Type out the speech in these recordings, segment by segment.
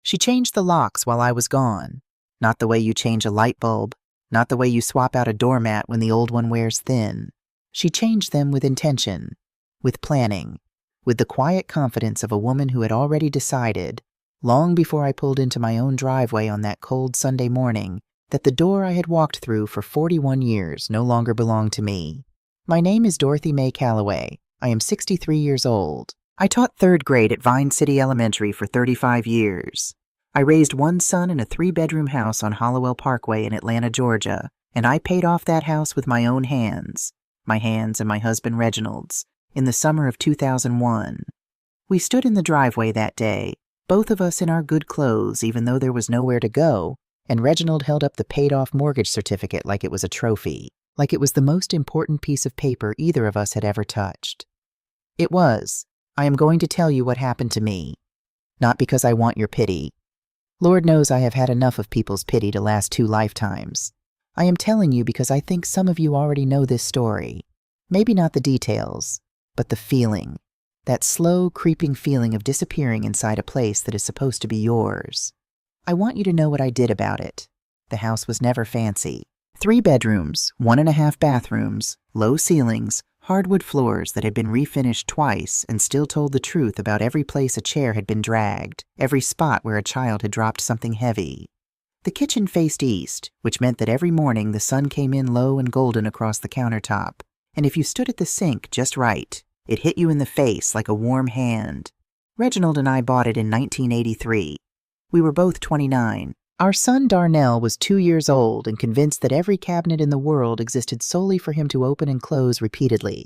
She changed the locks while I was gone. Not the way you change a light bulb, not the way you swap out a doormat when the old one wears thin. She changed them with intention, with planning, with the quiet confidence of a woman who had already decided, long before I pulled into my own driveway on that cold Sunday morning, that the door I had walked through for 41 years no longer belonged to me. My name is Dorothy Mae Calloway. I am 63 years old. I taught 3rd grade at Vine City Elementary for 35 years. I raised one son in a 3-bedroom house on Hollowell Parkway in Atlanta, Georgia, and I paid off that house with my own hands, my hands and my husband Reginald's, in the summer of 2001. We stood in the driveway that day, both of us in our good clothes even though there was nowhere to go, and Reginald held up the paid-off mortgage certificate like it was a trophy, like it was the most important piece of paper either of us had ever touched. It was. I am going to tell you what happened to me. Not because I want your pity. Lord knows I have had enough of people's pity to last 2 lifetimes. I am telling you because I think some of you already know this story. Maybe not the details, but the feeling. That slow, creeping feeling of disappearing inside a place that is supposed to be yours. I want you to know what I did about it. The house was never fancy. 3 bedrooms, 1.5 bathrooms, low ceilings, hardwood floors that had been refinished twice and still told the truth about every place a chair had been dragged, every spot where a child had dropped something heavy. The kitchen faced east, which meant that every morning the sun came in low and golden across the countertop, and if you stood at the sink just right, it hit you in the face like a warm hand. Reginald and I bought it in 1983. We were both 29. Our son Darnell was 2 years old and convinced that every cabinet in the world existed solely for him to open and close repeatedly.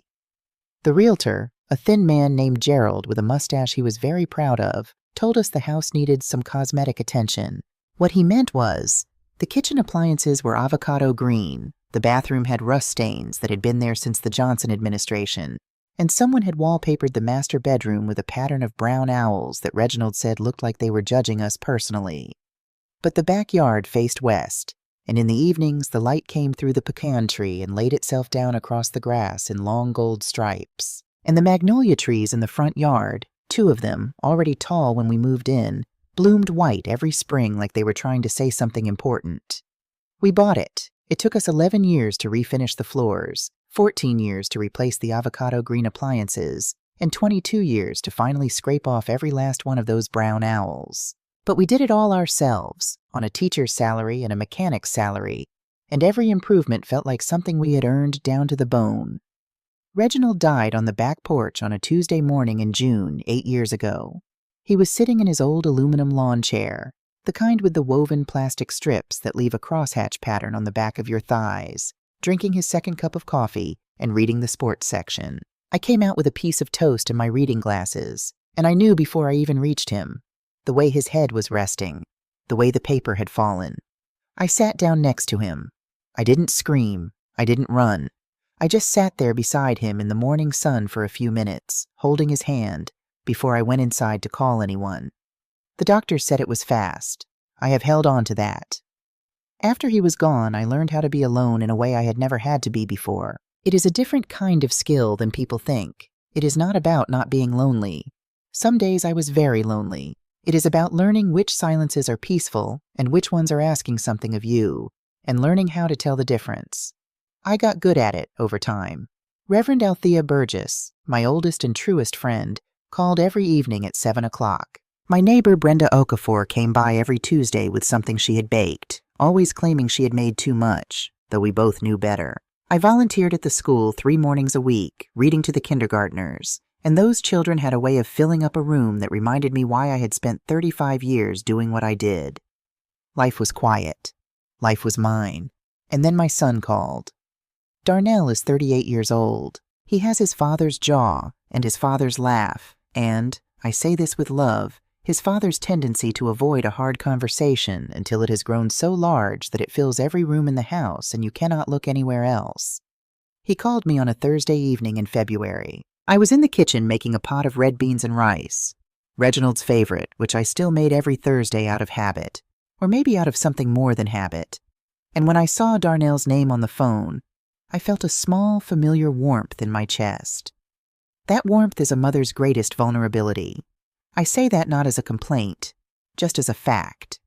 The realtor, a thin man named Gerald with a mustache he was very proud of, told us the house needed some cosmetic attention. What he meant was, the kitchen appliances were avocado green, the bathroom had rust stains that had been there since the Johnson administration, and someone had wallpapered the master bedroom with a pattern of brown owls that Reginald said looked like they were judging us personally. But the backyard faced west, and in the evenings the light came through the pecan tree and laid itself down across the grass in long gold stripes. And the magnolia trees in the front yard, 2 of them, already tall when we moved in, bloomed white every spring like they were trying to say something important. We bought it. It took us 11 years to refinish the floors, 14 years to replace the avocado green appliances, and 22 years to finally scrape off every last one of those brown owls. But we did it all ourselves, on a teacher's salary and a mechanic's salary, and every improvement felt like something we had earned down to the bone. Reginald died on the back porch on a Tuesday morning in June 8 years ago. He was sitting in his old aluminum lawn chair, the kind with the woven plastic strips that leave a crosshatch pattern on the back of your thighs, drinking his 2nd cup of coffee and reading the sports section. I came out with a piece of toast and my reading glasses, and I knew before I even reached him. The way his head was resting, the way the paper had fallen. I sat down next to him. I didn't scream. I didn't run. I just sat there beside him in the morning sun for a few minutes, holding his hand, before I went inside to call anyone. The doctors said it was fast. I have held on to that. After he was gone, I learned how to be alone in a way I had never had to be before. It is a different kind of skill than people think. It is not about not being lonely. Some days I was very lonely. It is about learning which silences are peaceful and which ones are asking something of you, and learning how to tell the difference. I got good at it over time. Reverend Althea Burgess, my oldest and truest friend, called every evening at 7 o'clock. My neighbor Brenda Okafor came by every Tuesday with something she had baked, always claiming she had made too much, though we both knew better. I volunteered at the school 3 mornings a week, reading to the kindergartners. And those children had a way of filling up a room that reminded me why I had spent 35 years doing what I did. Life was quiet. Life was mine. And then my son called. Darnell is 38 years old. He has his father's jaw and his father's laugh, and, I say this with love, his father's tendency to avoid a hard conversation until it has grown so large that it fills every room in the house and you cannot look anywhere else. He called me on a Thursday evening in February. I was in the kitchen making a pot of red beans and rice, Reginald's favorite, which I still made every Thursday out of habit, or maybe out of something more than habit. And when I saw Darnell's name on the phone, I felt a small, familiar warmth in my chest. That warmth is a mother's greatest vulnerability. I say that not as a complaint, just as a fact.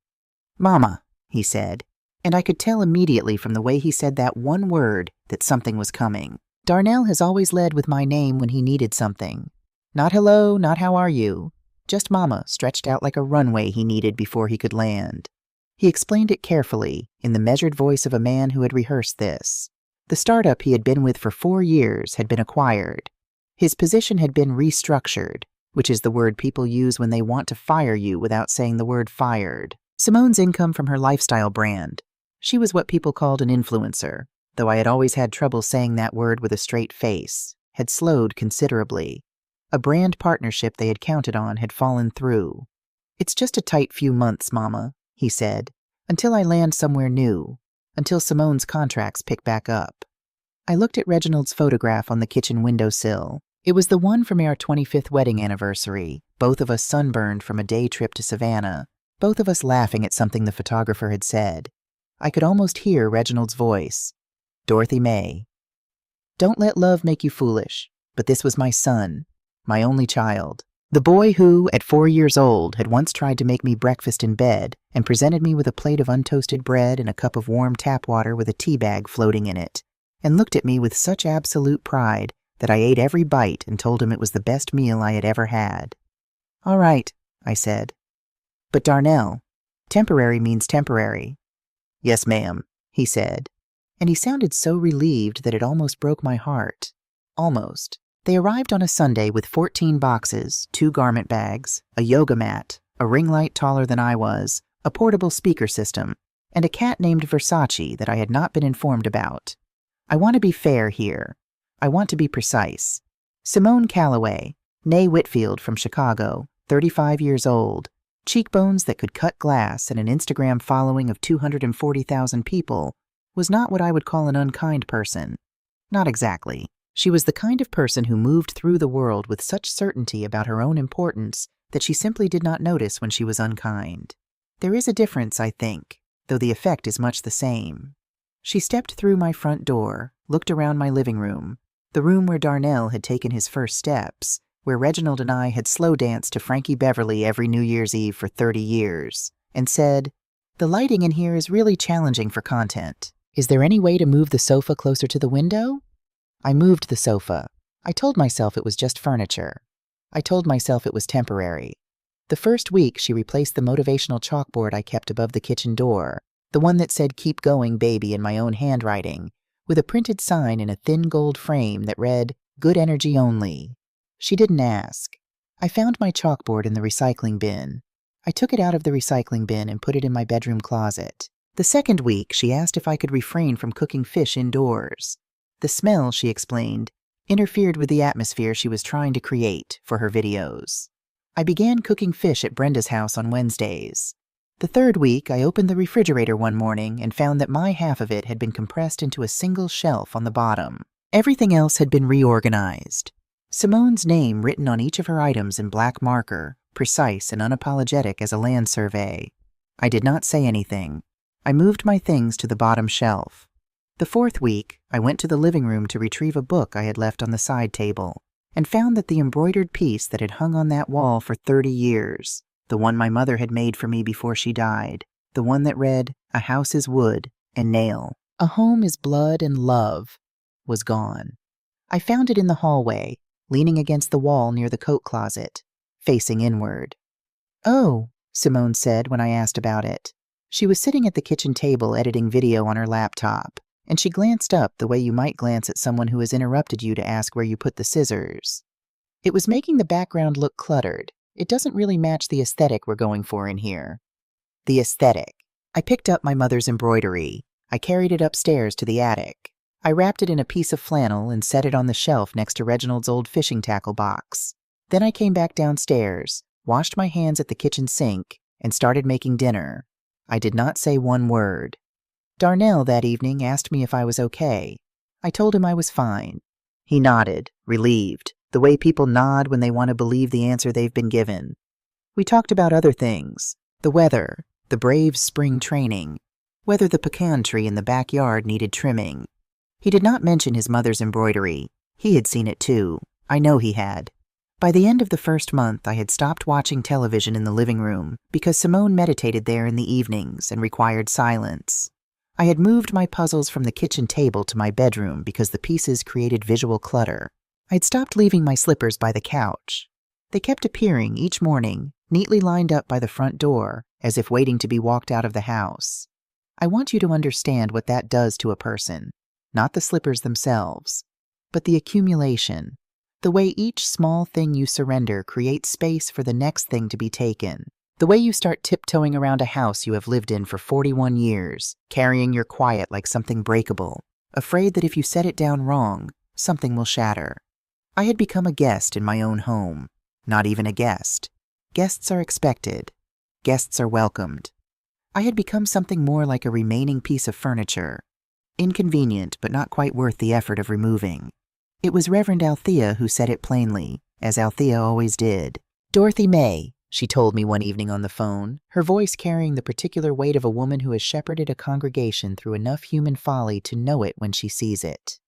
"Mama," he said, and I could tell immediately from the way he said that one word that something was coming. Darnell has always led with my name when he needed something. Not hello, not how are you. Just Mama stretched out like a runway he needed before he could land. He explained it carefully, in the measured voice of a man who had rehearsed this. The startup he had been with for 4 years had been acquired. His position had been restructured, which is the word people use when they want to fire you without saying the word fired. Simone's income from her lifestyle brand. She was what people called an influencer, though I had always had trouble saying that word with a straight face, had slowed considerably. A brand partnership they had counted on had fallen through. "It's just a tight few months, Mama," he said, "until I land somewhere new, until Simone's contracts pick back up." I looked at Reginald's photograph on the kitchen windowsill. It was the one from our 25th wedding anniversary, both of us sunburned from a day trip to Savannah, both of us laughing at something the photographer had said. I could almost hear Reginald's voice. "Dorothy May. Don't let love make you foolish, but this was my son, my only child. The boy who, at 4 years old, had once tried to make me breakfast in bed and presented me with a plate of untoasted bread and a cup of warm tap water with a tea bag floating in it, and looked at me with such absolute pride that I ate every bite and told him it was the best meal I had ever had." "All right," I said. "But Darnell, temporary means temporary." "Yes, ma'am," he said, and he sounded so relieved that it almost broke my heart. Almost. They arrived on a Sunday with 14 boxes, 2 garment bags, a yoga mat, a ring light taller than I was, a portable speaker system, and a cat named Versace that I had not been informed about. I want to be fair here. I want to be precise. Simone Calloway, née Whitfield from Chicago, 35 years old, cheekbones that could cut glass and an Instagram following of 240,000 people, was not what I would call an unkind person. Not exactly. She was the kind of person who moved through the world with such certainty about her own importance that she simply did not notice when she was unkind. There is a difference, I think, though the effect is much the same. She stepped through my front door, looked around my living room, the room where Darnell had taken his first steps, where Reginald and I had slow danced to Frankie Beverly every New Year's Eve for 30 years, and said, "The lighting in here is really challenging for content. Is there any way to move the sofa closer to the window?" I moved the sofa. I told myself it was just furniture. I told myself it was temporary. The first week, she replaced the motivational chalkboard I kept above the kitchen door, the one that said "Keep going, baby" in my own handwriting, with a printed sign in a thin gold frame that read, "Good energy only." She didn't ask. I found my chalkboard in the recycling bin. I took it out of the recycling bin and put it in my bedroom closet. The second week, she asked if I could refrain from cooking fish indoors. The smell, she explained, interfered with the atmosphere she was trying to create for her videos. I began cooking fish at Brenda's house on Wednesdays. The third week, I opened the refrigerator one morning and found that my half of it had been compressed into a single shelf on the bottom. Everything else had been reorganized. Simone's name written on each of her items in black marker, precise and unapologetic as a land survey. I did not say anything. I moved my things to the bottom shelf. The fourth week, I went to the living room to retrieve a book I had left on the side table, and found that the embroidered piece that had hung on that wall for 30 years, the one my mother had made for me before she died, the one that read, "A house is wood and nail, a home is blood and love," was gone. I found it in the hallway, leaning against the wall near the coat closet, facing inward. "Oh," Simone said when I asked about it. She was sitting at the kitchen table editing video on her laptop, and she glanced up the way you might glance at someone who has interrupted you to ask where you put the scissors. "It was making the background look cluttered. It doesn't really match the aesthetic we're going for in here." The aesthetic. I picked up my mother's embroidery. I carried it upstairs to the attic. I wrapped it in a piece of flannel and set it on the shelf next to Reginald's old fishing tackle box. Then I came back downstairs, washed my hands at the kitchen sink, and started making dinner. I did not say one word. Darnell that evening asked me if I was okay. I told him I was fine. He nodded, relieved, the way people nod when they want to believe the answer they've been given. We talked about other things, the weather, the Braves' spring training, whether the pecan tree in the backyard needed trimming. He did not mention his mother's embroidery. He had seen it too. I know he had. By the end of the first month, I had stopped watching television in the living room because Simone meditated there in the evenings and required silence. I had moved my puzzles from the kitchen table to my bedroom because the pieces created visual clutter. I had stopped leaving my slippers by the couch. They kept appearing each morning, neatly lined up by the front door, as if waiting to be walked out of the house. I want you to understand what that does to a person, not the slippers themselves, but the accumulation, the way each small thing you surrender creates space for the next thing to be taken, the way you start tiptoeing around a house you have lived in for 41 years, carrying your quiet like something breakable, afraid that if you set it down wrong, something will shatter. I had become a guest in my own home. Not even a guest. Guests are expected. Guests are welcomed. I had become something more like a remaining piece of furniture. Inconvenient, but not quite worth the effort of removing. It was Reverend Althea who said it plainly, as Althea always did. Dorothy May, she told me one evening on the phone, her voice carrying the particular weight of a woman who has shepherded a congregation through enough human folly to know it when she sees it.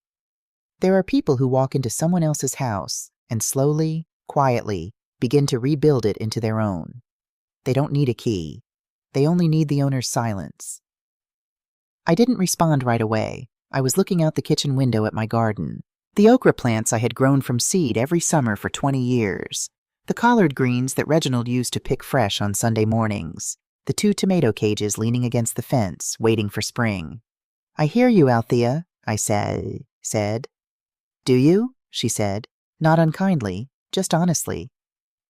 There are people who walk into someone else's house and slowly, quietly, begin to rebuild it into their own. They don't need a key. They only need the owner's silence. I didn't respond right away. I was looking out the kitchen window at my garden. The okra plants I had grown from seed every summer for 20 years. The collard greens that Reginald used to pick fresh on Sunday mornings. The 2 tomato cages leaning against the fence, waiting for spring. I hear you, Althea, I said. Do you? She said, not unkindly, just honestly.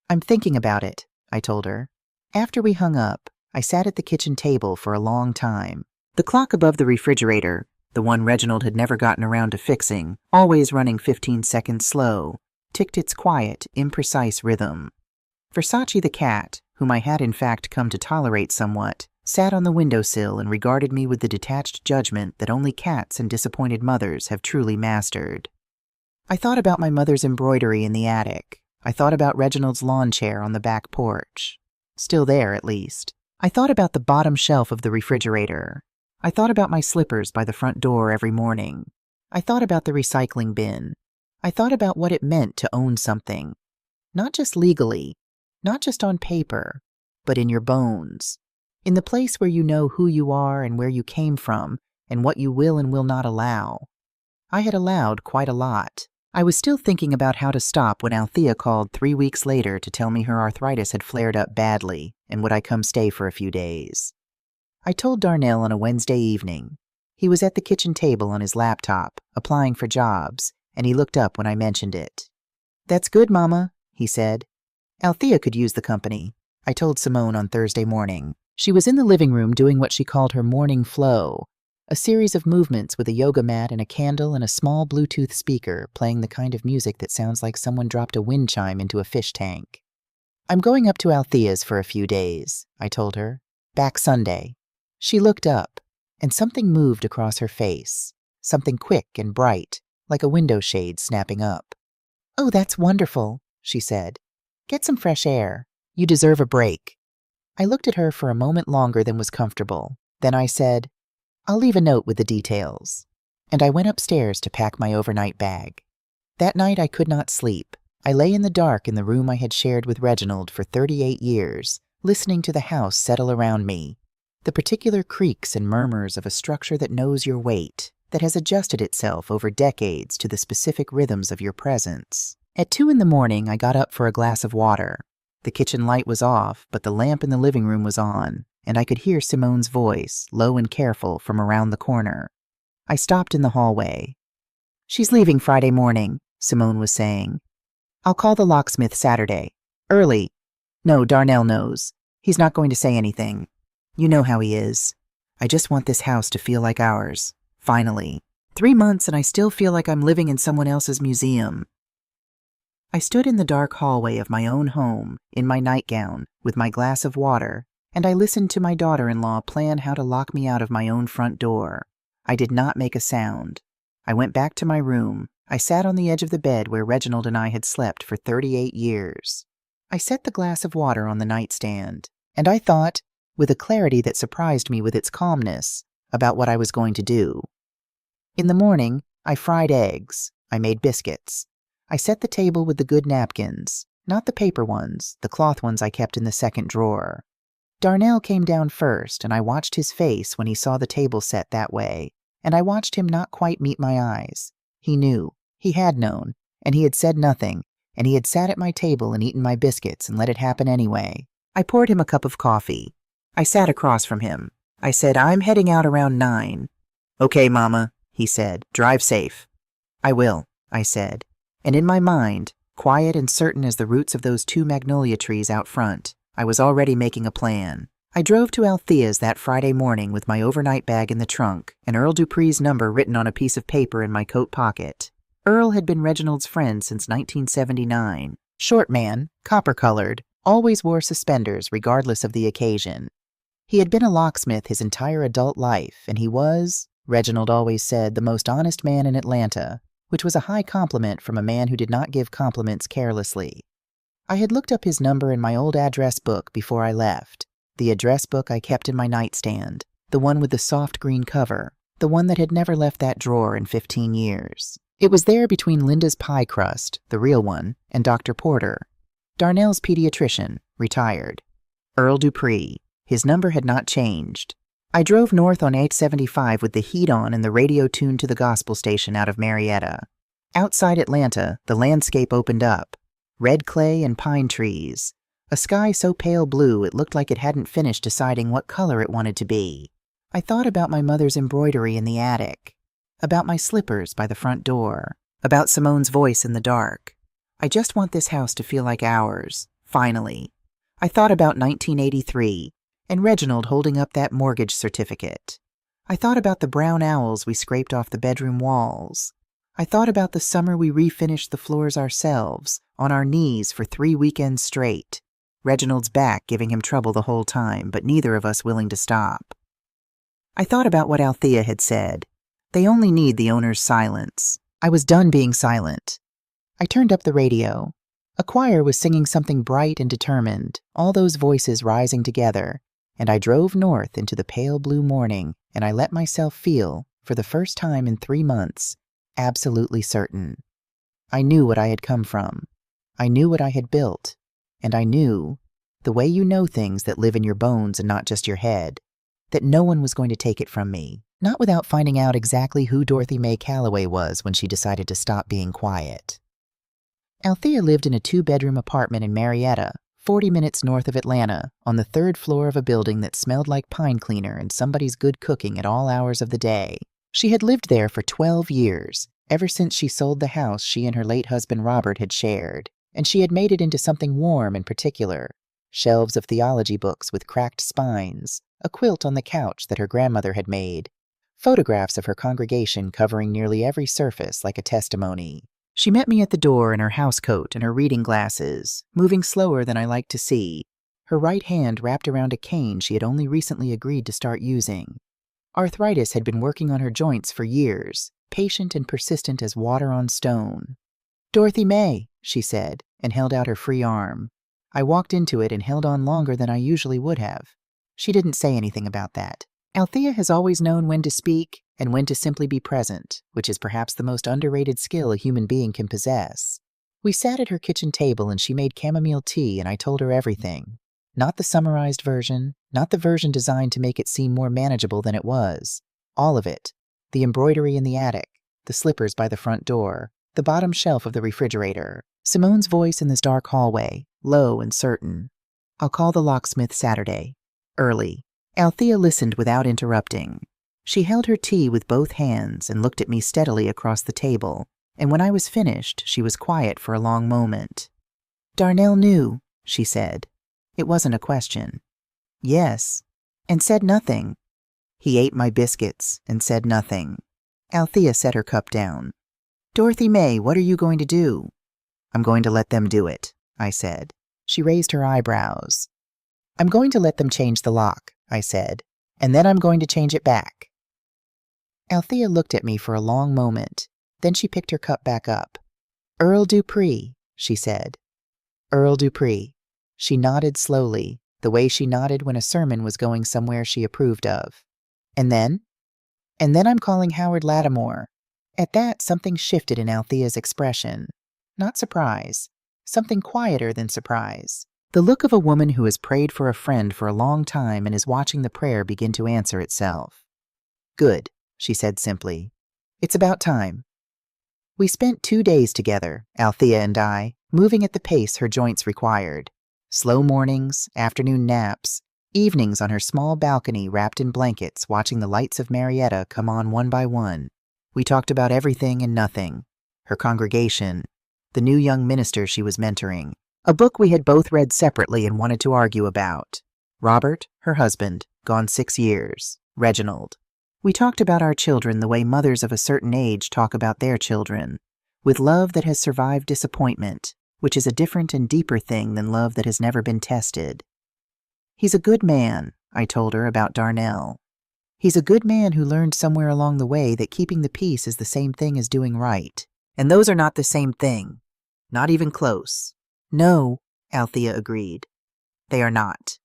I'm thinking about it, I told her. After we hung up, I sat at the kitchen table for a long time. The clock above the refrigerator, the one Reginald had never gotten around to fixing, always running 15 seconds slow, ticked its quiet, imprecise rhythm. Versace the cat, whom I had in fact come to tolerate somewhat, sat on the windowsill and regarded me with the detached judgment that only cats and disappointed mothers have truly mastered. I thought about my mother's embroidery in the attic. I thought about Reginald's lawn chair on the back porch. Still there, at least. I thought about the bottom shelf of the refrigerator. I thought about my slippers by the front door every morning. I thought about the recycling bin. I thought about what it meant to own something. Not just legally, not just on paper, but in your bones. In the place where you know who you are and where you came from and what you will and will not allow. I had allowed quite a lot. I was still thinking about how to stop when Althea called 3 weeks later to tell me her arthritis had flared up badly and would I come stay for a few days. I told Darnell on a Wednesday evening. He was at the kitchen table on his laptop, applying for jobs, and he looked up when I mentioned it. That's good, Mama, he said. Althea could use the company, I told Simone on Thursday morning. She was in the living room doing what she called her morning flow, a series of movements with a yoga mat and a candle and a small Bluetooth speaker playing the kind of music that sounds like someone dropped a wind chime into a fish tank. I'm going up to Althea's for a few days, I told her. Back Sunday. She looked up, and something moved across her face, something quick and bright, like a window shade snapping up. Oh, that's wonderful, she said. Get some fresh air. You deserve a break. I looked at her for a moment longer than was comfortable. Then I said, I'll leave a note with the details. And I went upstairs to pack my overnight bag. That night I could not sleep. I lay in the dark in the room I had shared with Reginald for 38 years, listening to the house settle around me. The particular creaks and murmurs of a structure that knows your weight, that has adjusted itself over decades to the specific rhythms of your presence. At 2 a.m, I got up for a glass of water. The kitchen light was off, but the lamp in the living room was on, and I could hear Simone's voice, low and careful, from around the corner. I stopped in the hallway. She's leaving Friday morning, Simone was saying. I'll call the locksmith Saturday. Early. No, Darnell knows. He's not going to say anything. You know how he is. I just want this house to feel like ours. Finally. 3 months and I still feel like I'm living in someone else's museum. I stood in the dark hallway of my own home, in my nightgown, with my glass of water, and I listened to my daughter-in-law plan how to lock me out of my own front door. I did not make a sound. I went back to my room. I sat on the edge of the bed where Reginald and I had slept for 38 years. I set the glass of water on the nightstand, and I thought, with a clarity that surprised me with its calmness, about what I was going to do. In the morning, I fried eggs. I made biscuits. I set the table with the good napkins, Not the paper ones, the cloth ones I kept in the second drawer. Darnell came down first, and I watched his face when he saw the table set that way, and I watched him not quite meet my eyes. He knew. He had known, and he had said nothing, and he had sat at my table and eaten my biscuits and let it happen anyway. I poured him a cup of coffee. I sat across from him. I said, "I'm heading out around 9. "Okay, Mama," he said. "Drive safe." "I will," I said. And in my mind, quiet and certain as the roots of those 2 magnolia trees out front, I was already making a plan. I drove to Althea's that Friday morning with my overnight bag in the trunk and Earl Dupree's number written on a piece of paper in my coat pocket. Earl had been Reginald's friend since 1979. Short man, copper-colored, always wore suspenders regardless of the occasion. He had been a locksmith his entire adult life, and he was, Reginald always said, the most honest man in Atlanta, which was a high compliment from a man who did not give compliments carelessly. I had looked up his number in my old address book before I left, the address book I kept in my nightstand, the one with the soft green cover, the one that had never left that drawer in 15 years. It was there between Linda's pie crust, the real one, and Dr. Porter. Darnell's pediatrician, retired. Earl Dupree. His number had not changed. I drove north on 875 with the heat on and the radio tuned to the gospel station out of Marietta. Outside Atlanta, the landscape opened up. Red clay and pine trees. A sky so pale blue it looked like it hadn't finished deciding what color it wanted to be. I thought about my mother's embroidery in the attic, about my slippers by the front door, about Simone's voice in the dark. I just want this house to feel like ours, finally. I thought about 1983, and Reginald holding up that mortgage certificate. I thought about the brown owls we scraped off the bedroom walls. I thought about the summer we refinished the floors ourselves, on our knees for 3 weekends straight. Reginald's back giving him trouble the whole time, but neither of us willing to stop. I thought about what Althea had said. They only need the owner's silence. I was done being silent. I turned up the radio. A choir was singing something bright and determined, all those voices rising together, and I drove north into the pale blue morning, and I let myself feel, for the first time in 3 months, absolutely certain. I knew what I had come from. I knew what I had built. And I knew, the way you know things that live in your bones and not just your head, that no one was going to take it from me, not without finding out exactly who Dorothy Mae Calloway was when she decided to stop being quiet. Althea lived in a 2-bedroom apartment in Marietta, 40 minutes north of Atlanta, on the 3rd floor of a building that smelled like pine cleaner and somebody's good cooking at all hours of the day. She had lived there for 12 years, ever since she sold the house she and her late husband Robert had shared, and she had made it into something warm and particular. Shelves of theology books with cracked spines, a quilt on the couch that her grandmother had made, photographs of her congregation covering nearly every surface like a testimony. She met me at the door in her housecoat and her reading glasses, moving slower than I liked to see, her right hand wrapped around a cane she had only recently agreed to start using. Arthritis had been working on her joints for years, patient and persistent as water on stone. "Dorothy Mae," she said, and held out her free arm. I walked into it and held on longer than I usually would have. She didn't say anything about that. Althea has always known when to speak and when to simply be present, which is perhaps the most underrated skill a human being can possess. We sat at her kitchen table and she made chamomile tea and I told her everything. Not the summarized version, not the version designed to make it seem more manageable than it was. All of it. The embroidery in the attic, the slippers by the front door, the bottom shelf of the refrigerator, Simone's voice in this dark hallway, low and certain. "I'll call the locksmith Saturday. Early." Althea listened without interrupting. She held her tea with both hands and looked at me steadily across the table, and when I was finished, she was quiet for a long moment. "Darnell knew," she said. It wasn't a question. "Yes," and said nothing. "He ate my biscuits and said nothing." Althea set her cup down. "Dorothy Mae, what are you going to do?" "I'm going to let them do it," I said. She raised her eyebrows. "I'm going to let them change the lock," I said, "and then I'm going to change it back." Althea looked at me for a long moment. Then she picked her cup back up. "Earl Dupree," she said. "Earl Dupree." She nodded slowly, the way she nodded when a sermon was going somewhere she approved of. "And then?" "And then I'm calling Howard Lattimore." At that, something shifted in Althea's expression. Not surprise. something quieter than surprise. The look of a woman who has prayed for a friend for a long time and is watching the prayer begin to answer itself. "Good," she said simply. "It's about time." We spent 2 days together, Althea and I, moving at the pace her joints required. Slow mornings, afternoon naps, evenings on her small balcony wrapped in blankets watching the lights of Marietta come on one by one. We talked about everything and nothing. Her congregation, the new young minister she was mentoring, a book we had both read separately and wanted to argue about. Robert, her husband, gone 6 years. Reginald. We talked about our children the way mothers of a certain age talk about their children, with love that has survived disappointment, which is a different and deeper thing than love that has never been tested. "He's a good man," I told her about Darnell. "He's a good man who learned somewhere along the way that keeping the peace is the same thing as doing right. And those are not the same thing. Not even close." "No," Althea agreed. "They are not."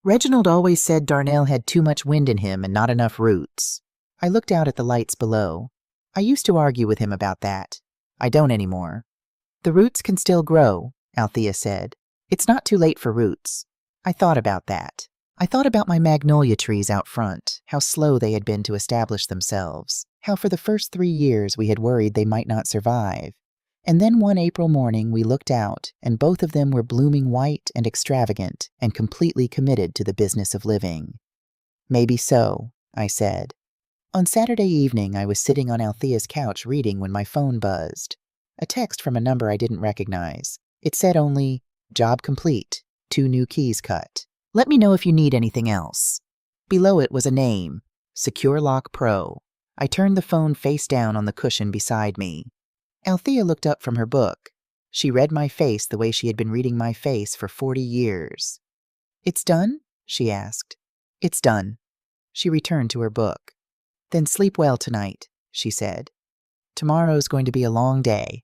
Reginald always said Darnell had too much wind in him and not enough roots. I looked out at the lights below. I used to argue with him about that. I don't anymore. "The roots can still grow," Althea said. "It's not too late for roots." I thought about that. I thought about my magnolia trees out front, how slow they had been to establish themselves, how for the first 3 years we had worried they might not survive. And then one April morning we looked out, and both of them were blooming white and extravagant and completely committed to the business of living. "Maybe so," I said. On Saturday evening I was sitting on Althea's couch reading when my phone buzzed. A text from a number I didn't recognize. It said only, "Job complete, 2 new keys cut. Let me know if you need anything else." Below it was a name, Secure Lock Pro. I turned the phone face down on the cushion beside me. Althea looked up from her book. She read my face the way she had been reading my face for 40 years. "It's done?" she asked. "It's done." She returned to her book. "Then sleep well tonight," she said. "Tomorrow's going to be a long day."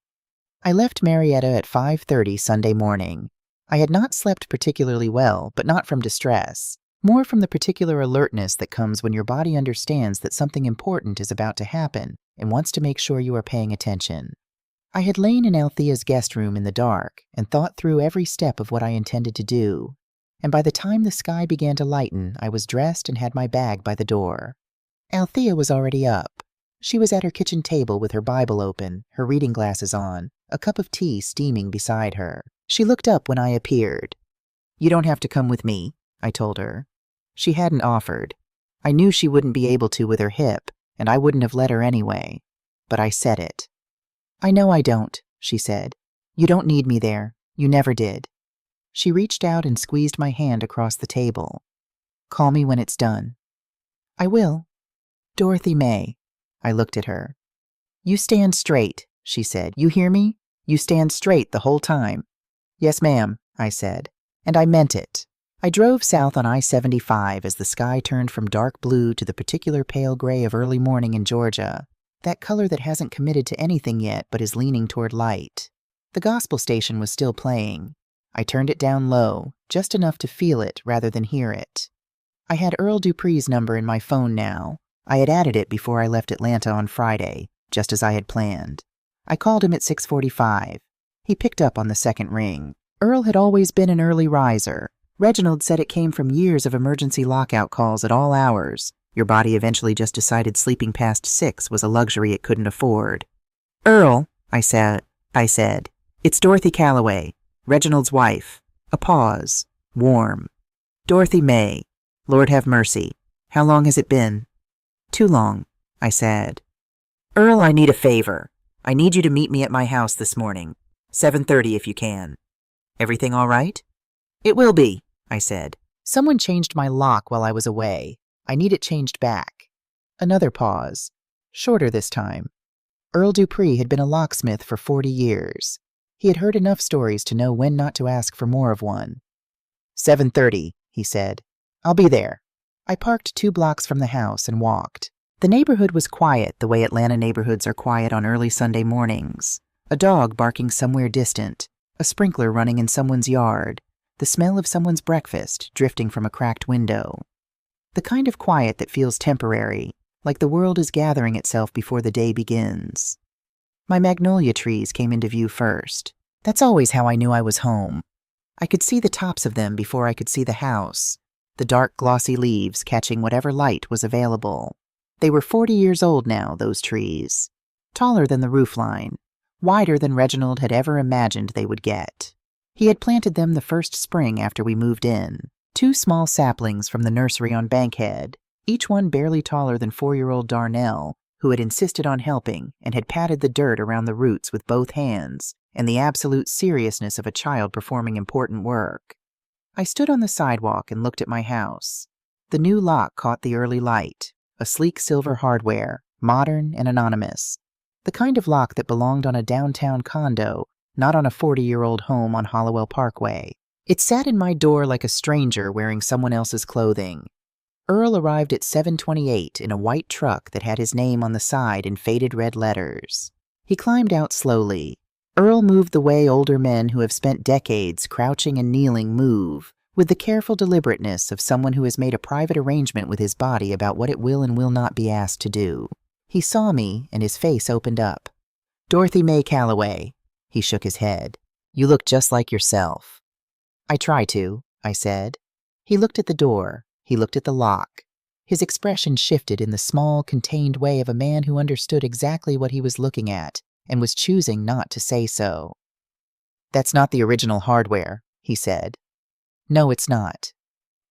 I left Marietta at 5:30 Sunday morning. I had not slept particularly well, but not from distress, more from the particular alertness that comes when your body understands that something important is about to happen and wants to make sure you are paying attention. I had lain in Althea's guest room in the dark and thought through every step of what I intended to do, and by the time the sky began to lighten, I was dressed and had my bag by the door. Althea was already up. She was at her kitchen table with her Bible open, her reading glasses on, a cup of tea steaming beside her. She looked up when I appeared. "You don't have to come with me," I told her. She hadn't offered. I knew she wouldn't be able to with her hip, and I wouldn't have let her anyway. But I said it. "I know I don't," she said. "You don't need me there. You never did." She reached out and squeezed my hand across the table. "Call me when it's done." "I will." "Dorothy May." I looked at her. "You stand straight," she said. "You hear me? You stand straight the whole time." "Yes, ma'am," I said, and I meant it. I drove south on I-75 as the sky turned from dark blue to the particular pale gray of early morning in Georgia, that color that hasn't committed to anything yet but is leaning toward light. The gospel station was still playing. I turned it down low, just enough to feel it rather than hear it. I had Earl Dupree's number in my phone now. I had added it before I left Atlanta on Friday, just as I had planned. I called him at 6:45. He picked up on the second ring. Earl had always been an early riser. Reginald said it came from years of emergency lockout calls at all hours. Your body eventually just decided sleeping past 6 was a luxury it couldn't afford. "Earl," I said, "it's Dorothy Calloway, Reginald's wife." A pause. Warm. "Dorothy May. Lord have mercy. How long has it been?" "Too long," I said. "Earl, I need a favor. I need you to meet me at my house this morning. 7:30 if you can." "Everything all right?" "It will be," I said. "Someone changed my lock while I was away. I need it changed back." Another pause. Shorter this time. Earl Dupree had been a locksmith for 40 years. He had heard enough stories to know when not to ask for more of one. 7:30, he said. "I'll be there." I parked 2 blocks from the house and walked. The neighborhood was quiet the way Atlanta neighborhoods are quiet on early Sunday mornings. A dog barking somewhere distant, a sprinkler running in someone's yard, the smell of someone's breakfast drifting from a cracked window. The kind of quiet that feels temporary, like the world is gathering itself before the day begins. My magnolia trees came into view first. That's always how I knew I was home. I could see the tops of them before I could see the house, the dark glossy leaves catching whatever light was available. They were 40 years old now, those trees. Taller than the roofline, wider than Reginald had ever imagined they would get. He had planted them the first spring after we moved in, 2 small saplings from the nursery on Bankhead, each one barely taller than 4-year-old Darnell, who had insisted on helping and had patted the dirt around the roots with both hands, and the absolute seriousness of a child performing important work. I stood on the sidewalk and looked at my house. The new lock caught the early light, a sleek silver hardware, modern and anonymous. The kind of lock that belonged on a downtown condo, not on a 40-year-old home on Hollowell Parkway. It sat in my door like a stranger wearing someone else's clothing. Earl arrived at 7:28 in a white truck that had his name on the side in faded red letters. He climbed out slowly. Earl moved the way older men who have spent decades crouching and kneeling move, with the careful deliberateness of someone who has made a private arrangement with his body about what it will and will not be asked to do. He saw me, and his face opened up. "Dorothy May Calloway." He shook his head. "You look just like yourself." "I try to," I said. He looked at the door. He looked at the lock. His expression shifted in the small, contained way of a man who understood exactly what he was looking at and was choosing not to say so. "That's not the original hardware," he said. "No, it's not.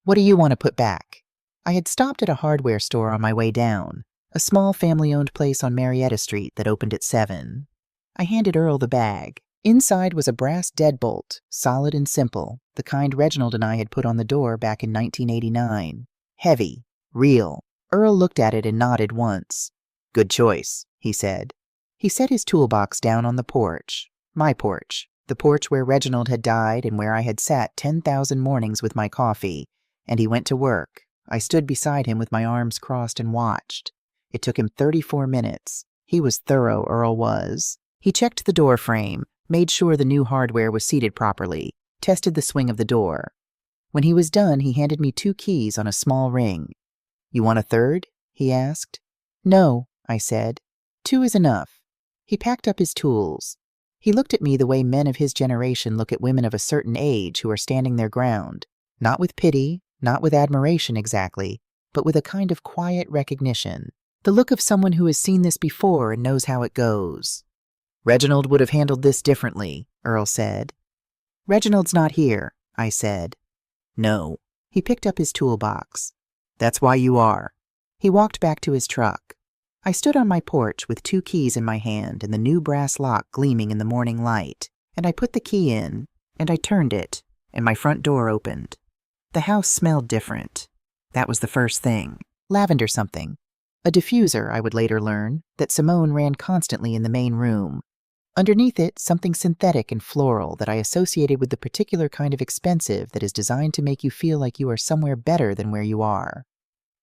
What do you want to put back?" I had stopped at a hardware store on my way down, a small family-owned place on Marietta Street that opened at 7. I handed Earl the bag. Inside was a brass deadbolt, solid and simple, the kind Reginald and I had put on the door back in 1989. Heavy, real. Earl looked at it and nodded once. "Good choice," he said. He set his toolbox down on the porch, my porch, the porch where Reginald had died and where I had sat 10,000 mornings with my coffee, and he went to work. I stood beside him with my arms crossed and watched. It took him 34 minutes. He was thorough, Earl was. He checked the door frame, made sure the new hardware was seated properly, tested the swing of the door. When he was done, he handed me 2 keys on a small ring. "You want a third?" he asked. "No," I said. 2 is enough." He packed up his tools. He looked at me the way men of his generation look at women of a certain age who are standing their ground, not with pity, not with admiration exactly, but with a kind of quiet recognition, the look of someone who has seen this before and knows how it goes. "Reginald would have handled this differently," Earl said. "Reginald's not here," I said. "No." He picked up his toolbox. "That's why you are." He walked back to his truck. I stood on my porch with 2 keys in my hand and the new brass lock gleaming in the morning light, and I put the key in, and I turned it, and my front door opened. The house smelled different. That was the first thing. Lavender something. A diffuser, I would later learn, that Simone ran constantly in the main room. Underneath it, something synthetic and floral that I associated with the particular kind of expensive that is designed to make you feel like you are somewhere better than where you are.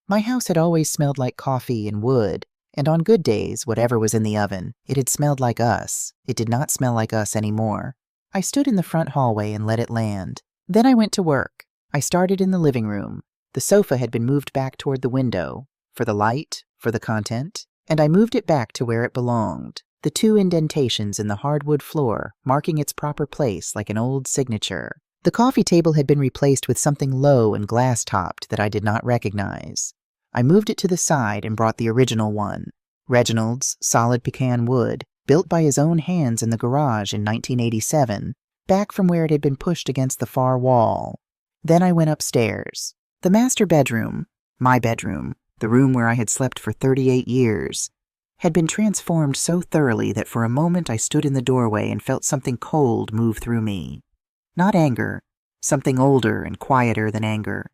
My house had always smelled like coffee and wood, and on good days, whatever was in the oven, it had smelled like us. It did not smell like us anymore. I stood in the front hallway and let it land. Then I went to work. I started in the living room. The sofa had been moved back toward the window, for the light, for the content, and I moved it back to where it belonged. The 2 indentations in the hardwood floor marking its proper place like an old signature. The coffee table had been replaced with something low and glass-topped that I did not recognize. I moved it to the side and brought the original one, Reginald's solid pecan wood, built by his own hands in the garage in 1987, back from where it had been pushed against the far wall. Then I went upstairs. The master bedroom, my bedroom, the room where I had slept for 38 years, had been transformed so thoroughly that for a moment I stood in the doorway and felt something cold move through me. Not anger, something older and quieter than anger.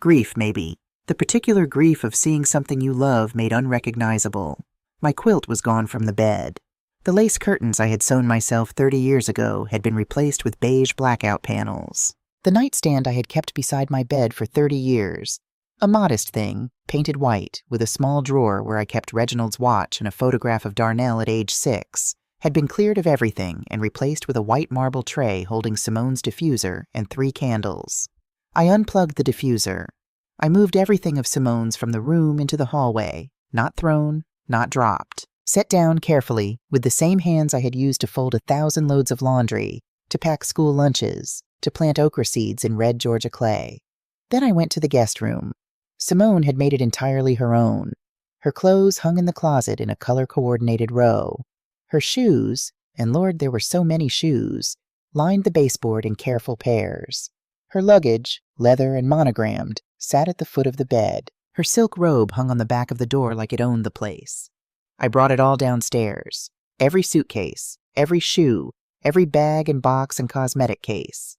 Grief, maybe. The particular grief of seeing something you love made unrecognizable. My quilt was gone from the bed. The lace curtains I had sewn myself 30 years ago had been replaced with beige blackout panels. The nightstand I had kept beside my bed for 30 years, a modest thing, painted white, with a small drawer where I kept Reginald's watch and a photograph of Darnell at age 6, had been cleared of everything and replaced with a white marble tray holding Simone's diffuser and 3 candles. I unplugged the diffuser. I moved everything of Simone's from the room into the hallway, not thrown, not dropped. Set down carefully, with the same hands I had used to fold 1,000 loads of laundry, to pack school lunches, to plant okra seeds in red Georgia clay. Then I went to the guest room. Simone had made it entirely her own. Her clothes hung in the closet in a color-coordinated row. Her shoes, and Lord, there were so many shoes, lined the baseboard in careful pairs. Her luggage, leather and monogrammed, sat at the foot of the bed. Her silk robe hung on the back of the door like it owned the place. I brought it all downstairs. Every suitcase, every shoe, every bag and box and cosmetic case.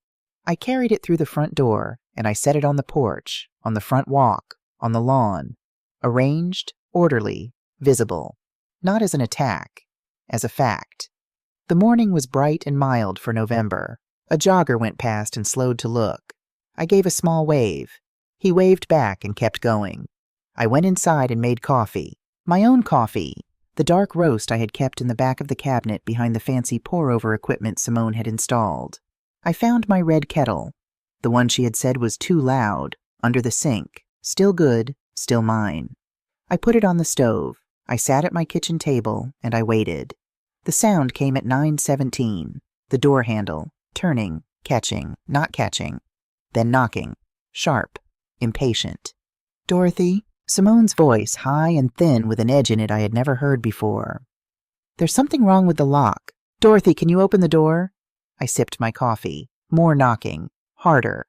I carried it through the front door, and I set it on the porch, on the front walk, on the lawn. Arranged, orderly, visible. Not as an attack, as a fact. The morning was bright and mild for November. A jogger went past and slowed to look. I gave a small wave. He waved back and kept going. I went inside and made coffee. My own coffee. The dark roast I had kept in the back of the cabinet behind the fancy pour-over equipment Simone had installed. I found my red kettle. The one she had said was too loud, under the sink. Still good, still mine. I put it on the stove. I sat at my kitchen table, and I waited. The sound came at 9:17. The door handle, turning, catching, not catching. Then knocking, sharp, impatient. "Dorothy?" Simone's voice, high and thin with an edge in it I had never heard before. "There's something wrong with the lock. Dorothy, can you open the door?" I sipped my coffee. More knocking. Harder.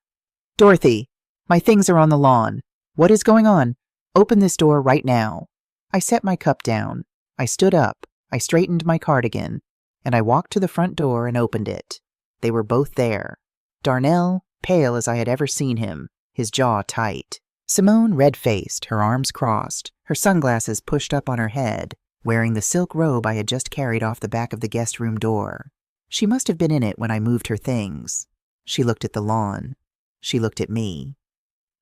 "Dorothy, my things are on the lawn. What is going on? Open this door right now." I set my cup down. I stood up. I straightened my cardigan. And I walked to the front door and opened it. They were both there. Darnell, pale as I had ever seen him, his jaw tight. Simone, red-faced, her arms crossed, her sunglasses pushed up on her head, wearing the silk robe I had just carried off the back of the guest room door. She must have been in it when I moved her things. She looked at the lawn. She looked at me.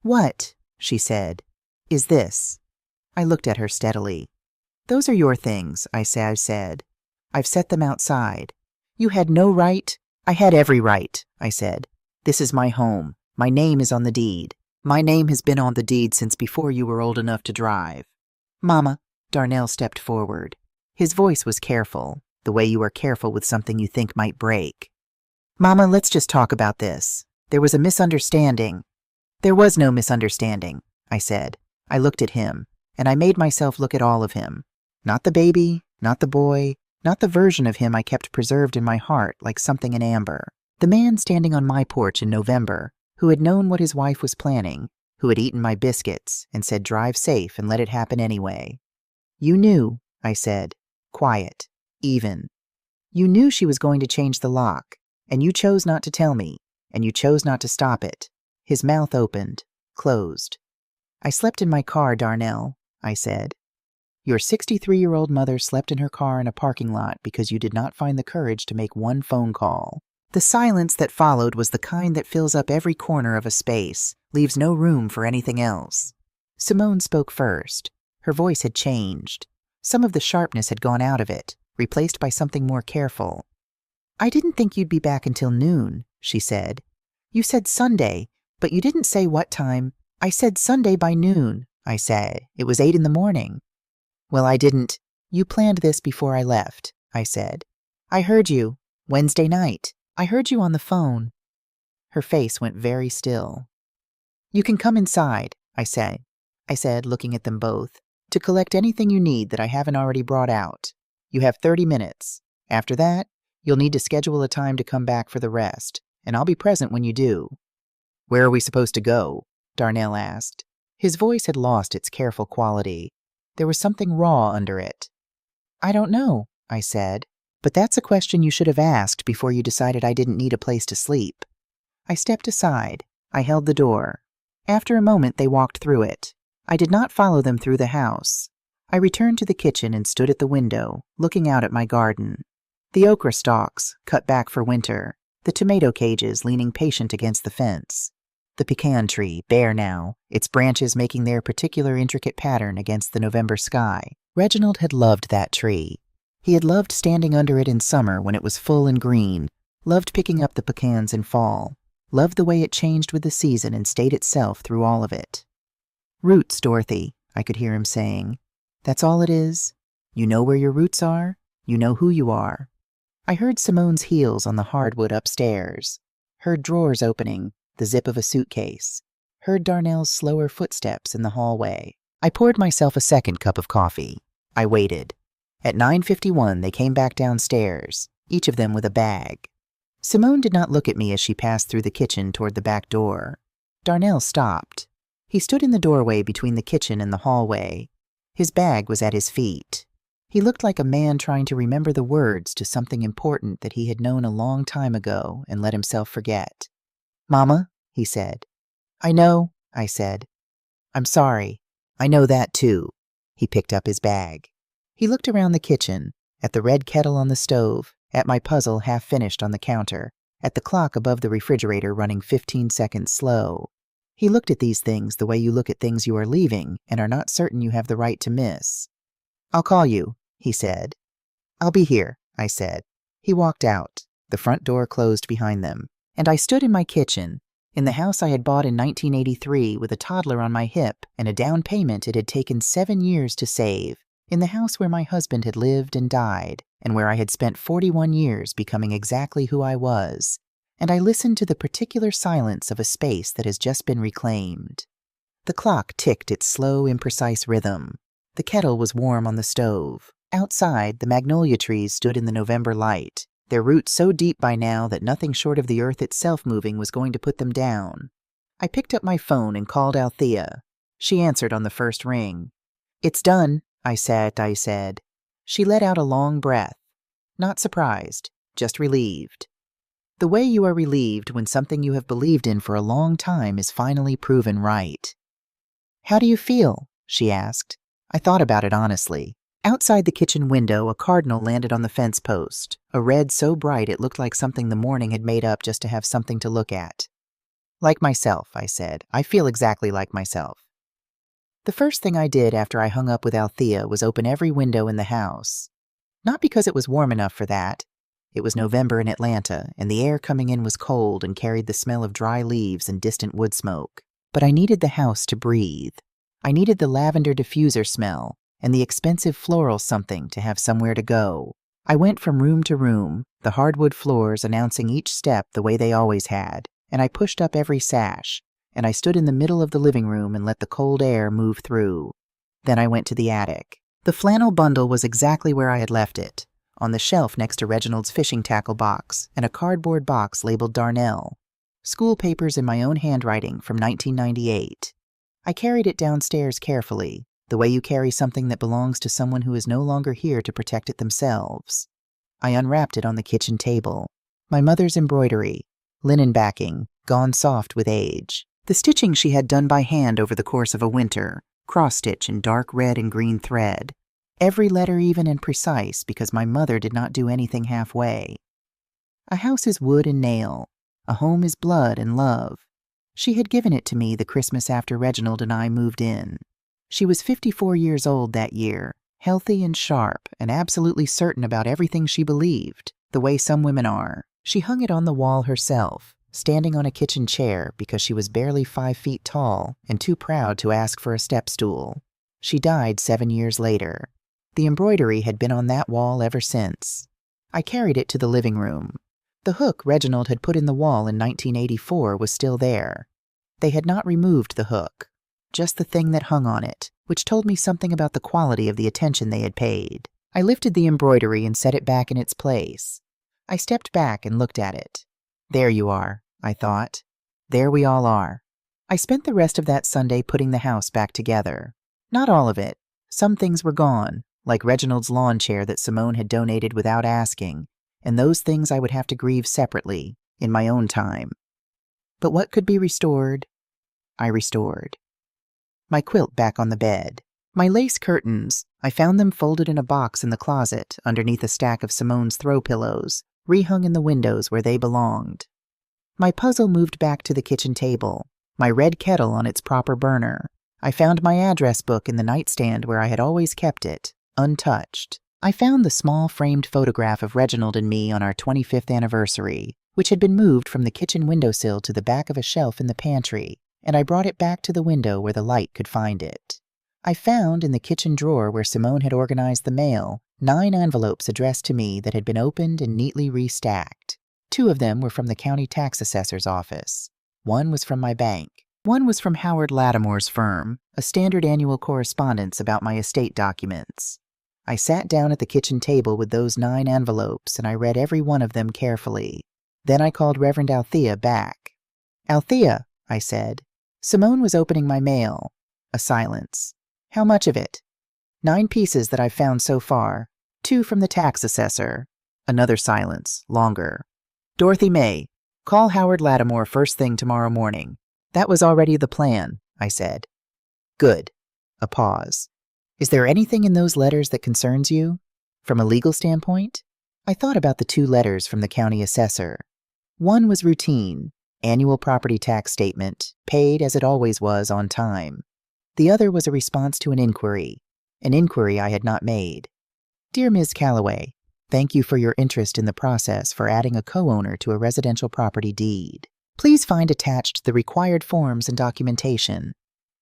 "What," she said, "is this?" I looked at her steadily. "Those are your things," I said. "I've set them outside. You had no right—" "I had every right," I said. "This is my home. My name is on the deed. My name has been on the deed since before you were old enough to drive." "Mama," Darnell stepped forward. His voice was careful, the way you are careful with something you think might break. "Mama, let's just talk about this. There was a misunderstanding." "There was no misunderstanding," I said. I looked at him, and I made myself look at all of him. Not the baby, not the boy, not the version of him I kept preserved in my heart like something in amber. The man standing on my porch in November, who had known what his wife was planning, who had eaten my biscuits and said drive safe and let it happen anyway. "You knew," I said, quiet, even. "You knew she was going to change the lock, and you chose not to tell me, and you chose not to stop it." His mouth opened, closed. "I slept in my car, Darnell," I said. "Your 63-year-old mother slept in her car in a parking lot because you did not find the courage to make one phone call." The silence that followed was the kind that fills up every corner of a space, leaves no room for anything else. Simone spoke first. Her voice had changed. Some of the sharpness had gone out of it, replaced by something more careful. "I didn't think you'd be back until noon," she said. "You said Sunday, but you didn't say what time." "I said Sunday by noon," I said. "It was 8 in the morning." "Well, I didn't—" "You planned this before I left," I said. "I heard you. Wednesday night. I heard you on the phone." Her face went very still. "You can come inside," I said, looking at them both, "to collect anything you need that I haven't already brought out. You have 30 minutes. After that, you'll need to schedule a time to come back for the rest, and I'll be present when you do." "Where are we supposed to go?" Darnell asked. His voice had lost its careful quality. There was something raw under it. "I don't know," I said. "But that's a question you should have asked before you decided I didn't need a place to sleep." I stepped aside. I held the door. After a moment, they walked through it. I did not follow them through the house. I returned to the kitchen and stood at the window, looking out at my garden. The okra stalks, cut back for winter. The tomato cages leaning patient against the fence. The pecan tree, bare now, its branches making their particular intricate pattern against the November sky. Reginald had loved that tree. He had loved standing under it in summer when it was full and green, loved picking up the pecans in fall, loved the way it changed with the season and stayed itself through all of it. "Roots, Dorothy," I could hear him saying. "That's all it is. You know where your roots are. You know who you are." I heard Simone's heels on the hardwood upstairs, heard drawers opening, the zip of a suitcase, heard Darnell's slower footsteps in the hallway. I poured myself a second cup of coffee. I waited. At 9:51, they came back downstairs, each of them with a bag. Simone did not look at me as she passed through the kitchen toward the back door. Darnell stopped. He stood in the doorway between the kitchen and the hallway. His bag was at his feet. He looked like a man trying to remember the words to something important that he had known a long time ago and let himself forget. "Mama," he said. "I know," I said. "I'm sorry. I know that too." He picked up his bag. He looked around the kitchen, at the red kettle on the stove, at my puzzle half finished on the counter, at the clock above the refrigerator running 15 seconds slow. He looked at these things the way you look at things you are leaving and are not certain you have the right to miss. "I'll call you," he said. "I'll be here," I said. He walked out. The front door closed behind them, and I stood in my kitchen, in the house I had bought in 1983 with a toddler on my hip and a down payment it had taken 7 years to save, in the house where my husband had lived and died, and where I had spent 41 years becoming exactly who I was, and I listened to the particular silence of a space that has just been reclaimed. The clock ticked its slow, imprecise rhythm. The kettle was warm on the stove. Outside, the magnolia trees stood in the November light, their roots so deep by now that nothing short of the earth itself moving was going to put them down. I picked up my phone and called Althea. She answered on the first ring. "It's done," I said. She let out a long breath. Not surprised, just relieved. The way you are relieved when something you have believed in for a long time is finally proven right. "How do you feel?" she asked. I thought about it honestly. Outside the kitchen window, a cardinal landed on the fence post, a red so bright it looked like something the morning had made up just to have something to look at. "Like myself," I said. "I feel exactly like myself." The first thing I did after I hung up with Althea was open every window in the house. Not because it was warm enough for that. It was November in Atlanta, and the air coming in was cold and carried the smell of dry leaves and distant wood smoke. But I needed the house to breathe. I needed the lavender diffuser smell and the expensive floral something to have somewhere to go. I went from room to room, the hardwood floors announcing each step the way they always had, and I pushed up every sash, and I stood in the middle of the living room and let the cold air move through. Then I went to the attic. The flannel bundle was exactly where I had left it, on the shelf next to Reginald's fishing tackle box and a cardboard box labeled Darnell. School papers in my own handwriting from 1998. I carried it downstairs carefully, the way you carry something that belongs to someone who is no longer here to protect it themselves. I unwrapped it on the kitchen table. My mother's embroidery, linen backing, gone soft with age. The stitching she had done by hand over the course of a winter, cross-stitch in dark red and green thread. Every letter even and precise because my mother did not do anything halfway. A house is wood and nail. A home is blood and love. She had given it to me the Christmas after Reginald and I moved in. She was 54 years old that year, healthy and sharp and absolutely certain about everything she believed, the way some women are. She hung it on the wall herself, standing on a kitchen chair because she was barely 5 feet tall and too proud to ask for a step stool. She died 7 years later. The embroidery had been on that wall ever since. I carried it to the living room. The hook Reginald had put in the wall in 1984 was still there. They had not removed the hook, just the thing that hung on it, which told me something about the quality of the attention they had paid. I lifted the embroidery and set it back in its place. I stepped back and looked at it. There you are, I thought. There we all are. I spent the rest of that Sunday putting the house back together. Not all of it. Some things were gone, like Reginald's lawn chair that Simone had donated without asking, and those things I would have to grieve separately, in my own time. But what could be restored, I restored. My quilt back on the bed. My lace curtains, I found them folded in a box in the closet underneath a stack of Simone's throw pillows, rehung in the windows where they belonged. My puzzle moved back to the kitchen table, my red kettle on its proper burner. I found my address book in the nightstand where I had always kept it, untouched. I found the small framed photograph of Reginald and me on our 25th anniversary, which had been moved from the kitchen windowsill to the back of a shelf in the pantry, and I brought it back to the window where the light could find it. I found, in the kitchen drawer where Simone had organized the mail, 9 envelopes addressed to me that had been opened and neatly restacked. 2 of them were from the county tax assessor's office. 1 was from my bank. 1 was from Howard Lattimore's firm, a standard annual correspondence about my estate documents. I sat down at the kitchen table with those 9 envelopes and I read every one of them carefully. Then I called Reverend Althea back. "Althea," I said, "Simone was opening my mail." A silence. "How much of it?" "9 pieces that I've found so far. 2 from the tax assessor." Another silence, longer. "Dorothy May, call Howard Lattimore first thing tomorrow morning." "That was already the plan," I said. "Good." A pause. "Is there anything in those letters that concerns you? From a legal standpoint?" I thought about the 2 letters from the county assessor. One was routine, annual property tax statement, paid as it always was on time. The other was a response to an inquiry I had not made. "Dear Ms. Calloway, thank you for your interest in the process for adding a co-owner to a residential property deed. Please find attached the required forms and documentation."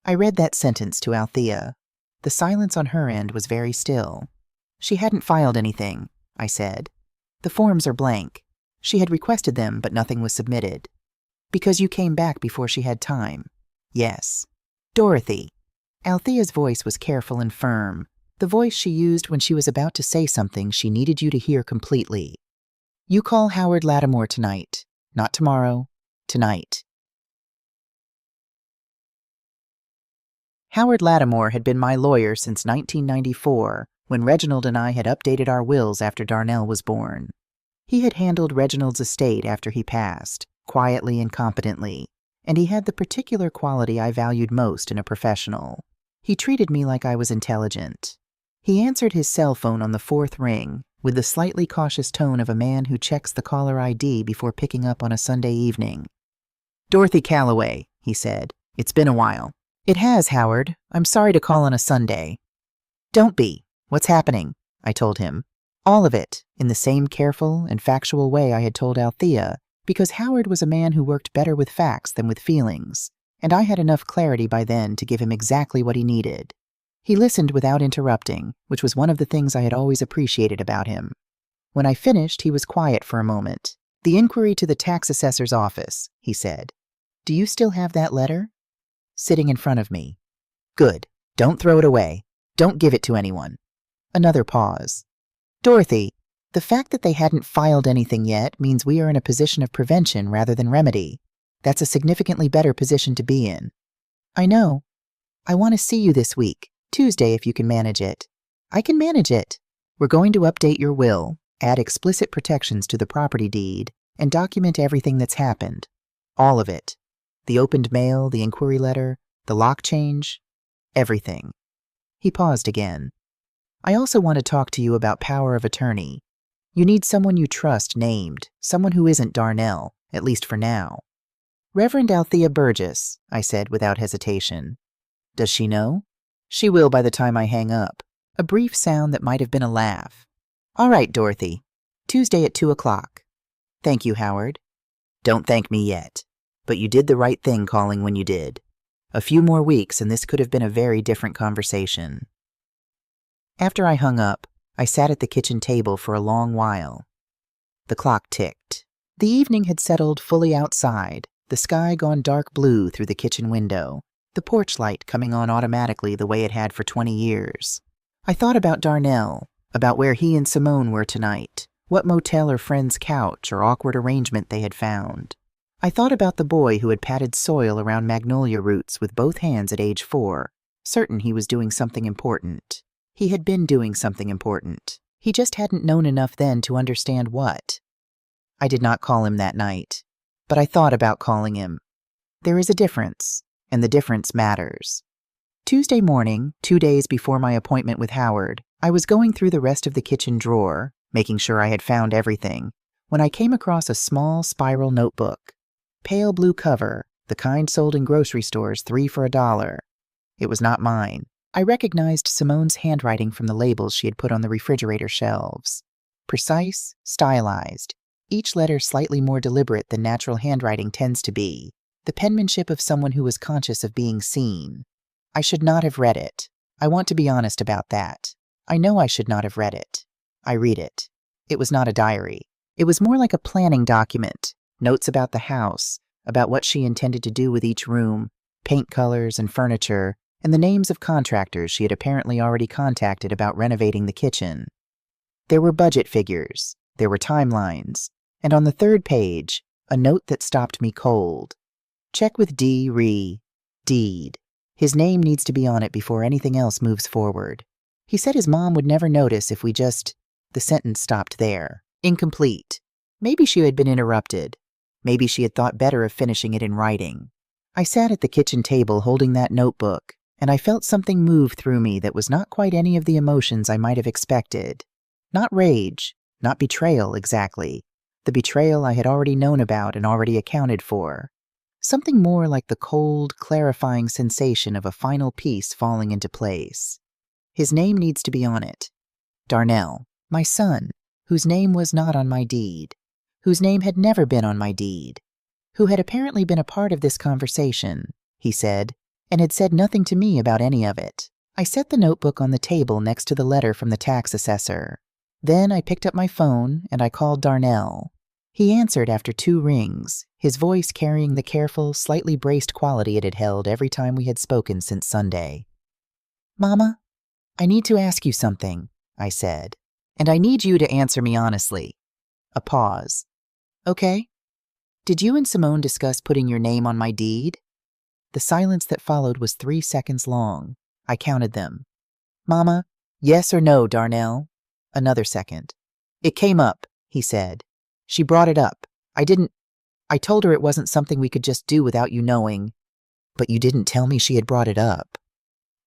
I read that sentence to Althea. The silence on her end was very still. "She hadn't filed anything," I said. "The forms are blank. She had requested them, but nothing was submitted." "Because you came back before she had time." "Yes." "Dorothy." Althea's voice was careful and firm, the voice she used when she was about to say something she needed you to hear completely. "You call Howard Lattimore tonight. Not tomorrow. Tonight." Howard Lattimore had been my lawyer since 1994, when Reginald and I had updated our wills after Darnell was born. He had handled Reginald's estate after he passed, quietly and competently, and he had the particular quality I valued most in a professional. He treated me like I was intelligent. He answered his cell phone on the 4th ring, with the slightly cautious tone of a man who checks the caller ID before picking up on a Sunday evening. "Dorothy Calloway," he said. "It's been a while." "It has, Howard. I'm sorry to call on a Sunday." "Don't be. What's happening?" I told him. All of it, in the same careful and factual way I had told Althea, because Howard was a man who worked better with facts than with feelings, and I had enough clarity by then to give him exactly what he needed. He listened without interrupting, which was one of the things I had always appreciated about him. When I finished, he was quiet for a moment. "The inquiry to the tax assessor's office," he said. "Do you still have that letter?" Sitting in front of me. "Good. Don't throw it away. Don't give it to anyone." Another pause. "Dorothy, the fact that they hadn't filed anything yet means we are in a position of prevention rather than remedy. That's a significantly better position to be in." "I know. I want to see you this week, Tuesday if you can manage it." "I can manage it." "We're going to update your will, add explicit protections to the property deed, and document everything that's happened. All of it. The opened mail, the inquiry letter, the lock change, everything." He paused again. "I also want to talk to you about power of attorney. You need someone you trust named, someone who isn't Darnell, at least for now." "Reverend Althea Burgess," I said without hesitation. "Does she know?" "She will by the time I hang up." A brief sound that might have been a laugh. "All right, Dorothy. Tuesday at 2 o'clock. "Thank you, Howard." "Don't thank me yet. But you did the right thing calling when you did. A few more weeks and this could have been a very different conversation." After I hung up, I sat at the kitchen table for a long while. The clock ticked. The evening had settled fully outside, the sky gone dark blue through the kitchen window, the porch light coming on automatically the way it had for 20 years. I thought about Darnell, about where he and Simone were tonight, what motel or friend's couch or awkward arrangement they had found. I thought about the boy who had patted soil around magnolia roots with both hands at age 4, certain he was doing something important. He had been doing something important. He just hadn't known enough then to understand what. I did not call him that night, but I thought about calling him. There is a difference, and the difference matters. Tuesday morning, 2 days before my appointment with Howard, I was going through the rest of the kitchen drawer, making sure I had found everything, when I came across a small spiral notebook. Pale blue cover, the kind sold in grocery stores 3 for $1. It was not mine. I recognized Simone's handwriting from the labels she had put on the refrigerator shelves. Precise, stylized, each letter slightly more deliberate than natural handwriting tends to be, the penmanship of someone who was conscious of being seen. I should not have read it. I want to be honest about that. I know I should not have read it. I read it. It was not a diary. It was more like a planning document, notes about the house, about what she intended to do with each room, paint colors and furniture, and the names of contractors she had apparently already contacted about renovating the kitchen. There were budget figures, there were timelines, and on the third page, a note that stopped me cold. Check with Deed. His name needs to be on it before anything else moves forward. He said his mom would never notice if we just... The sentence stopped there. Incomplete. Maybe she had been interrupted. Maybe she had thought better of finishing it in writing. I sat at the kitchen table holding that notebook, and I felt something move through me that was not quite any of the emotions I might have expected. Not rage, not betrayal exactly. The betrayal I had already known about and already accounted for. Something more like the cold, clarifying sensation of a final piece falling into place. His name needs to be on it. Darnell, my son, whose name was not on my deed, whose name had never been on my deed, who had apparently been a part of this conversation, he said, and had said nothing to me about any of it. I set the notebook on the table next to the letter from the tax assessor. Then I picked up my phone and I called Darnell. He answered after 2 rings, his voice carrying the careful, slightly braced quality it had held every time we had spoken since Sunday. "Mama, I need to ask you something," I said, "and I need you to answer me honestly." A pause. "Okay. Did you and Simone discuss putting your name on my deed?" The silence that followed was 3 seconds long. I counted them. "Mama, yes or no, Darnell?" Another second. "It came up," he said. "She brought it up. I told her it wasn't something we could just do without you knowing." "But you didn't tell me she had brought it up."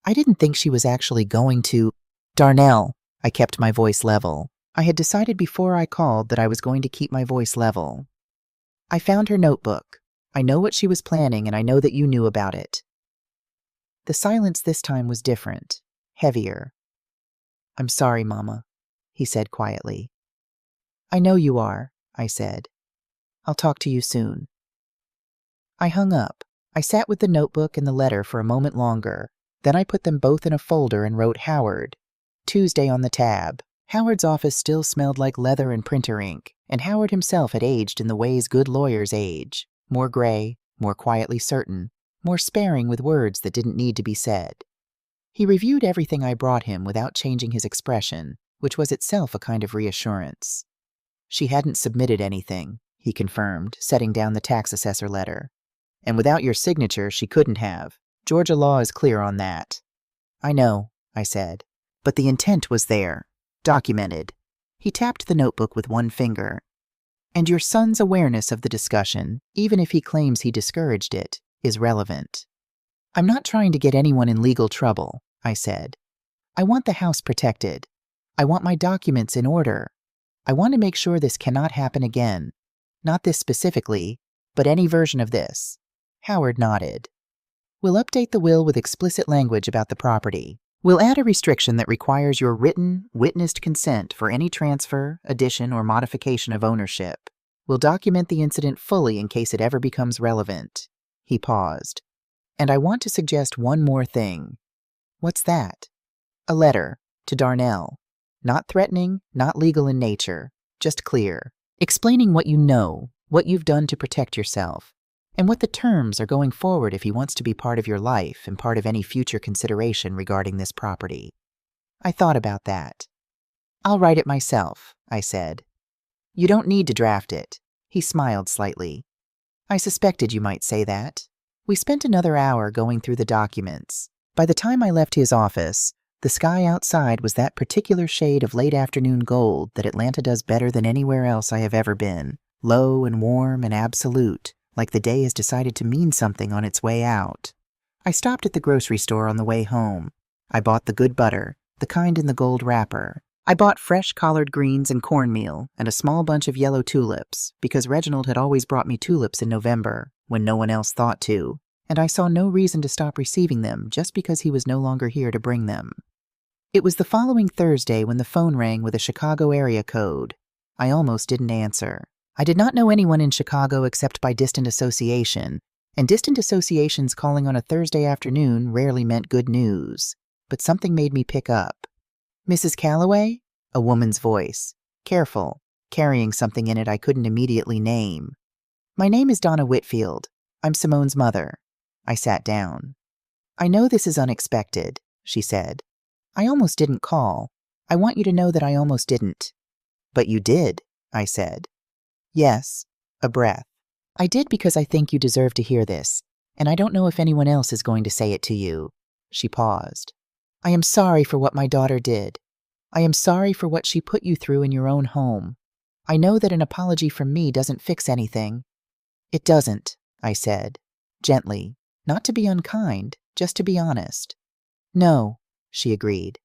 "I didn't think she was actually going to..." "Darnell," I kept my voice level. I had decided before I called that I was going to keep my voice level. "I found her notebook. I know what she was planning, and I know that you knew about it." The silence this time was different, heavier. "I'm sorry, Mama," he said quietly. "I know you are," I said. "I'll talk to you soon." I hung up. I sat with the notebook and the letter for a moment longer. Then I put them both in a folder and wrote Howard. Tuesday on the tab. Howard's office still smelled like leather and printer ink, and Howard himself had aged in the ways good lawyers age. More gray, more quietly certain, more sparing with words that didn't need to be said. He reviewed everything I brought him without changing his expression, which was itself a kind of reassurance. "She hadn't submitted anything," he confirmed, setting down the tax assessor letter. "And without your signature, she couldn't have. Georgia law is clear on that." "I know," I said. "But the intent was there. Documented." He tapped the notebook with one finger. "And your son's awareness of the discussion, even if he claims he discouraged it, is relevant." "I'm not trying to get anyone in legal trouble," I said. "I want the house protected. I want my documents in order. I want to make sure this cannot happen again. Not this specifically, but any version of this." Howard nodded. "We'll update the will with explicit language about the property. We'll add a restriction that requires your written, witnessed consent for any transfer, addition, or modification of ownership. We'll document the incident fully in case it ever becomes relevant." He paused. "And I want to suggest one more thing." "What's that?" "A letter to Darnell. Not threatening, not legal in nature, just clear. Explaining what you know, what you've done to protect yourself, and what the terms are going forward if he wants to be part of your life and part of any future consideration regarding this property." I thought about that. "I'll write it myself," I said. "You don't need to draft it." He smiled slightly. "I suspected you might say that." We spent another hour going through the documents. By the time I left his office, the sky outside was that particular shade of late afternoon gold that Atlanta does better than anywhere else I have ever been. Low and warm and absolute, like the day has decided to mean something on its way out. I stopped at the grocery store on the way home. I bought the good butter, the kind in the gold wrapper. I bought fresh collard greens and cornmeal and a small bunch of yellow tulips because Reginald had always brought me tulips in November when no one else thought to, and I saw no reason to stop receiving them just because he was no longer here to bring them. It was the following Thursday when the phone rang with a Chicago area code. I almost didn't answer. I did not know anyone in Chicago except by distant association, and distant associations calling on a Thursday afternoon rarely meant good news. But something made me pick up. "Mrs. Calloway?" A woman's voice, careful, carrying something in it I couldn't immediately name. My name is Donna Whitfield. I'm Simone's mother. I sat down. I know this is unexpected, she said. I almost didn't call. I want you to know that I almost didn't. But you did, I said. Yes, a breath. I did because I think you deserve to hear this, and I don't know if anyone else is going to say it to you. She paused. I am sorry for what my daughter did. I am sorry for what she put you through in your own home. I know that an apology from me doesn't fix anything. It doesn't, I said, gently, not to be unkind, just to be honest. No, she agreed.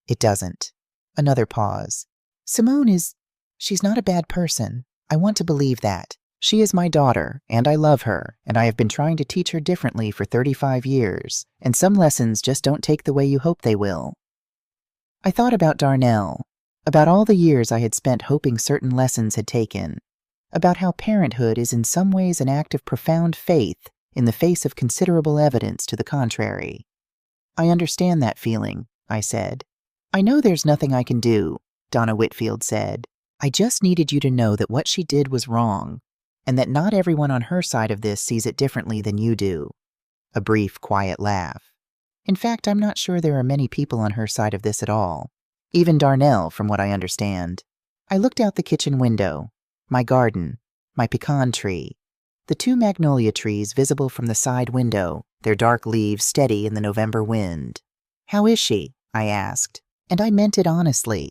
It doesn't. Another pause. She's not a bad person. I want to believe that. She is my daughter, and I love her, and I have been trying to teach her differently for 35 years, and some lessons just don't take the way you hope they will. I thought about Darnell, about all the years I had spent hoping certain lessons had taken, about how parenthood is in some ways an act of profound faith in the face of considerable evidence to the contrary. I understand that feeling, I said. I know there's nothing I can do, Donna Whitfield said. I just needed you to know that what she did was wrong, and that not everyone on her side of this sees it differently than you do. A brief, quiet laugh. In fact, I'm not sure there are many people on her side of this at all. Even Darnell, from what I understand. I looked out the kitchen window, my garden, my pecan tree, the 2 magnolia trees visible from the side window, their dark leaves steady in the November wind. How is she? I asked, and I meant it honestly.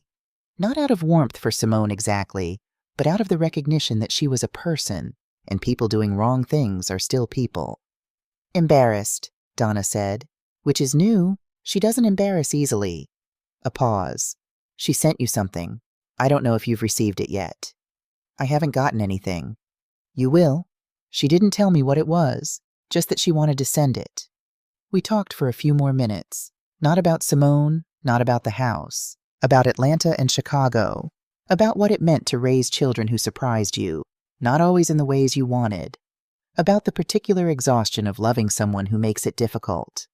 Not out of warmth for Simone exactly, but out of the recognition that she was a person, and people doing wrong things are still people. Embarrassed, Donna said, which is new. She doesn't embarrass easily. A pause. She sent you something. I don't know if you've received it yet. I haven't gotten anything. You will. She didn't tell me what it was, just that she wanted to send it. We talked for a few more minutes, not about Simone, not about the house, about Atlanta and Chicago, about what it meant to raise children who surprised you, not always in the ways you wanted, about the particular exhaustion of loving someone who makes it difficult.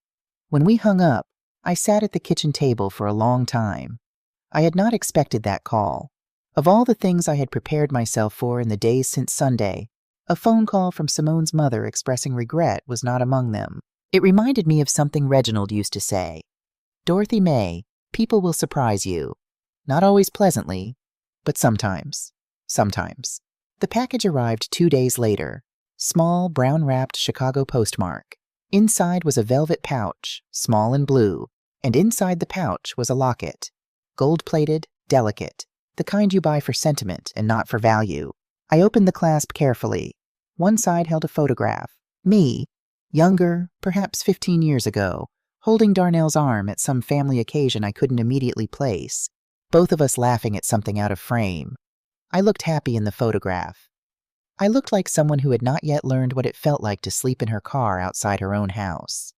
When we hung up, I sat at the kitchen table for a long time. I had not expected that call. Of all the things I had prepared myself for in the days since Sunday, a phone call from Simone's mother expressing regret was not among them. It reminded me of something Reginald used to say. Dorothy May, people will surprise you. Not always pleasantly, but sometimes. Sometimes. The package arrived 2 days later. Small, brown-wrapped Chicago postmark. Inside was a velvet pouch, small and blue, and inside the pouch was a locket. Gold-plated, delicate, the kind you buy for sentiment and not for value. I opened the clasp carefully. One side held a photograph. Me, younger, perhaps 15 years ago, holding Darnell's arm at some family occasion I couldn't immediately place, both of us laughing at something out of frame. I looked happy in the photograph. I looked like someone who had not yet learned what it felt like to sleep in her car outside her own house.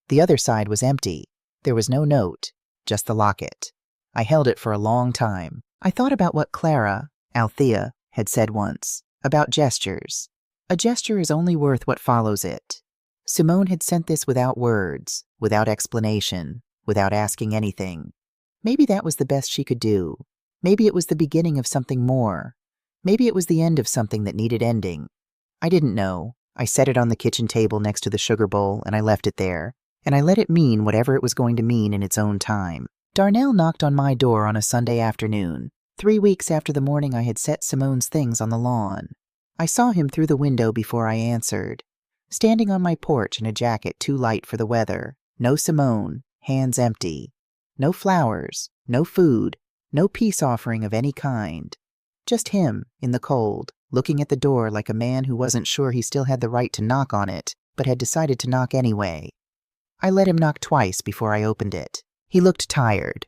The other side was empty. There was no note, just the locket. I held it for a long time. I thought about what Clara, Althea, had said once, about gestures. A gesture is only worth what follows it. Simone had sent this without words, without explanation, without asking anything. Maybe that was the best she could do. Maybe it was the beginning of something more. Maybe it was the end of something that needed ending. I didn't know. I set it on the kitchen table next to the sugar bowl, and I left it there, and I let it mean whatever it was going to mean in its own time. Darnell knocked on my door on a Sunday afternoon, 3 weeks after the morning I had set Simone's things on the lawn. I saw him through the window before I answered, standing on my porch in a jacket too light for the weather. No Simone, hands empty. No flowers, no food, no peace offering of any kind. Just him, in the cold, looking at the door like a man who wasn't sure he still had the right to knock on it, but had decided to knock anyway. I let him knock twice before I opened it. He looked tired.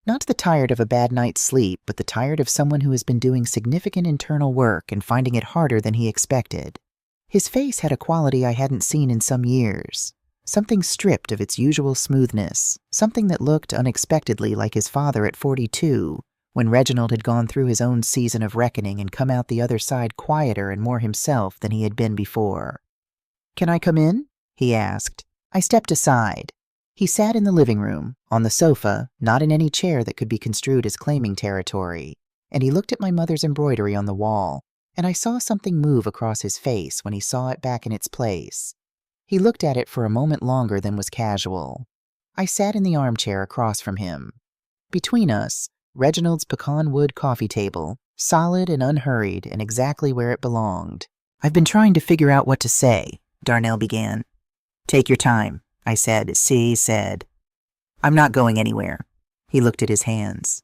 Not the tired of a bad night's sleep, but the tired of someone who has been doing significant internal work and finding it harder than he expected. His face had a quality I hadn't seen in some years. Something stripped of its usual smoothness, something that looked unexpectedly like his father at 42, when Reginald had gone through his own season of reckoning and come out the other side quieter and more himself than he had been before. "Can I come in?" he asked. I stepped aside. He sat in the living room, on the sofa, not in any chair that could be construed as claiming territory, and he looked at my mother's embroidery on the wall, and I saw something move across his face when he saw it back in its place. He looked at it for a moment longer than was casual. I sat in the armchair across from him. Between us, Reginald's pecan wood coffee table, solid and unhurried and exactly where it belonged. "I've been trying to figure out what to say," Darnell began. "Take your time," I said. "See," said. "I'm not going anywhere." He looked at his hands.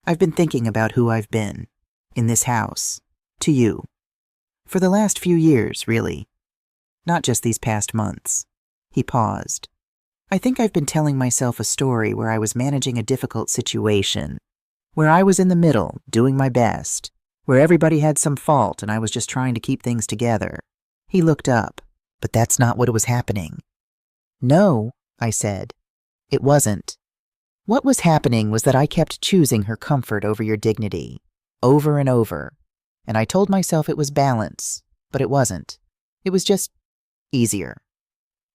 "I've been thinking about who I've been. In this house. To you. For the last few years, really. Not just these past months." He paused. "I think I've been telling myself a story where I was managing a difficult situation, where I was in the middle, doing my best, where everybody had some fault and I was just trying to keep things together." He looked up, but that's not what was happening. "No," I said. "It wasn't. What was happening was that I kept choosing her comfort over your dignity, over and over, and I told myself it was balance, but it wasn't. It was just easier."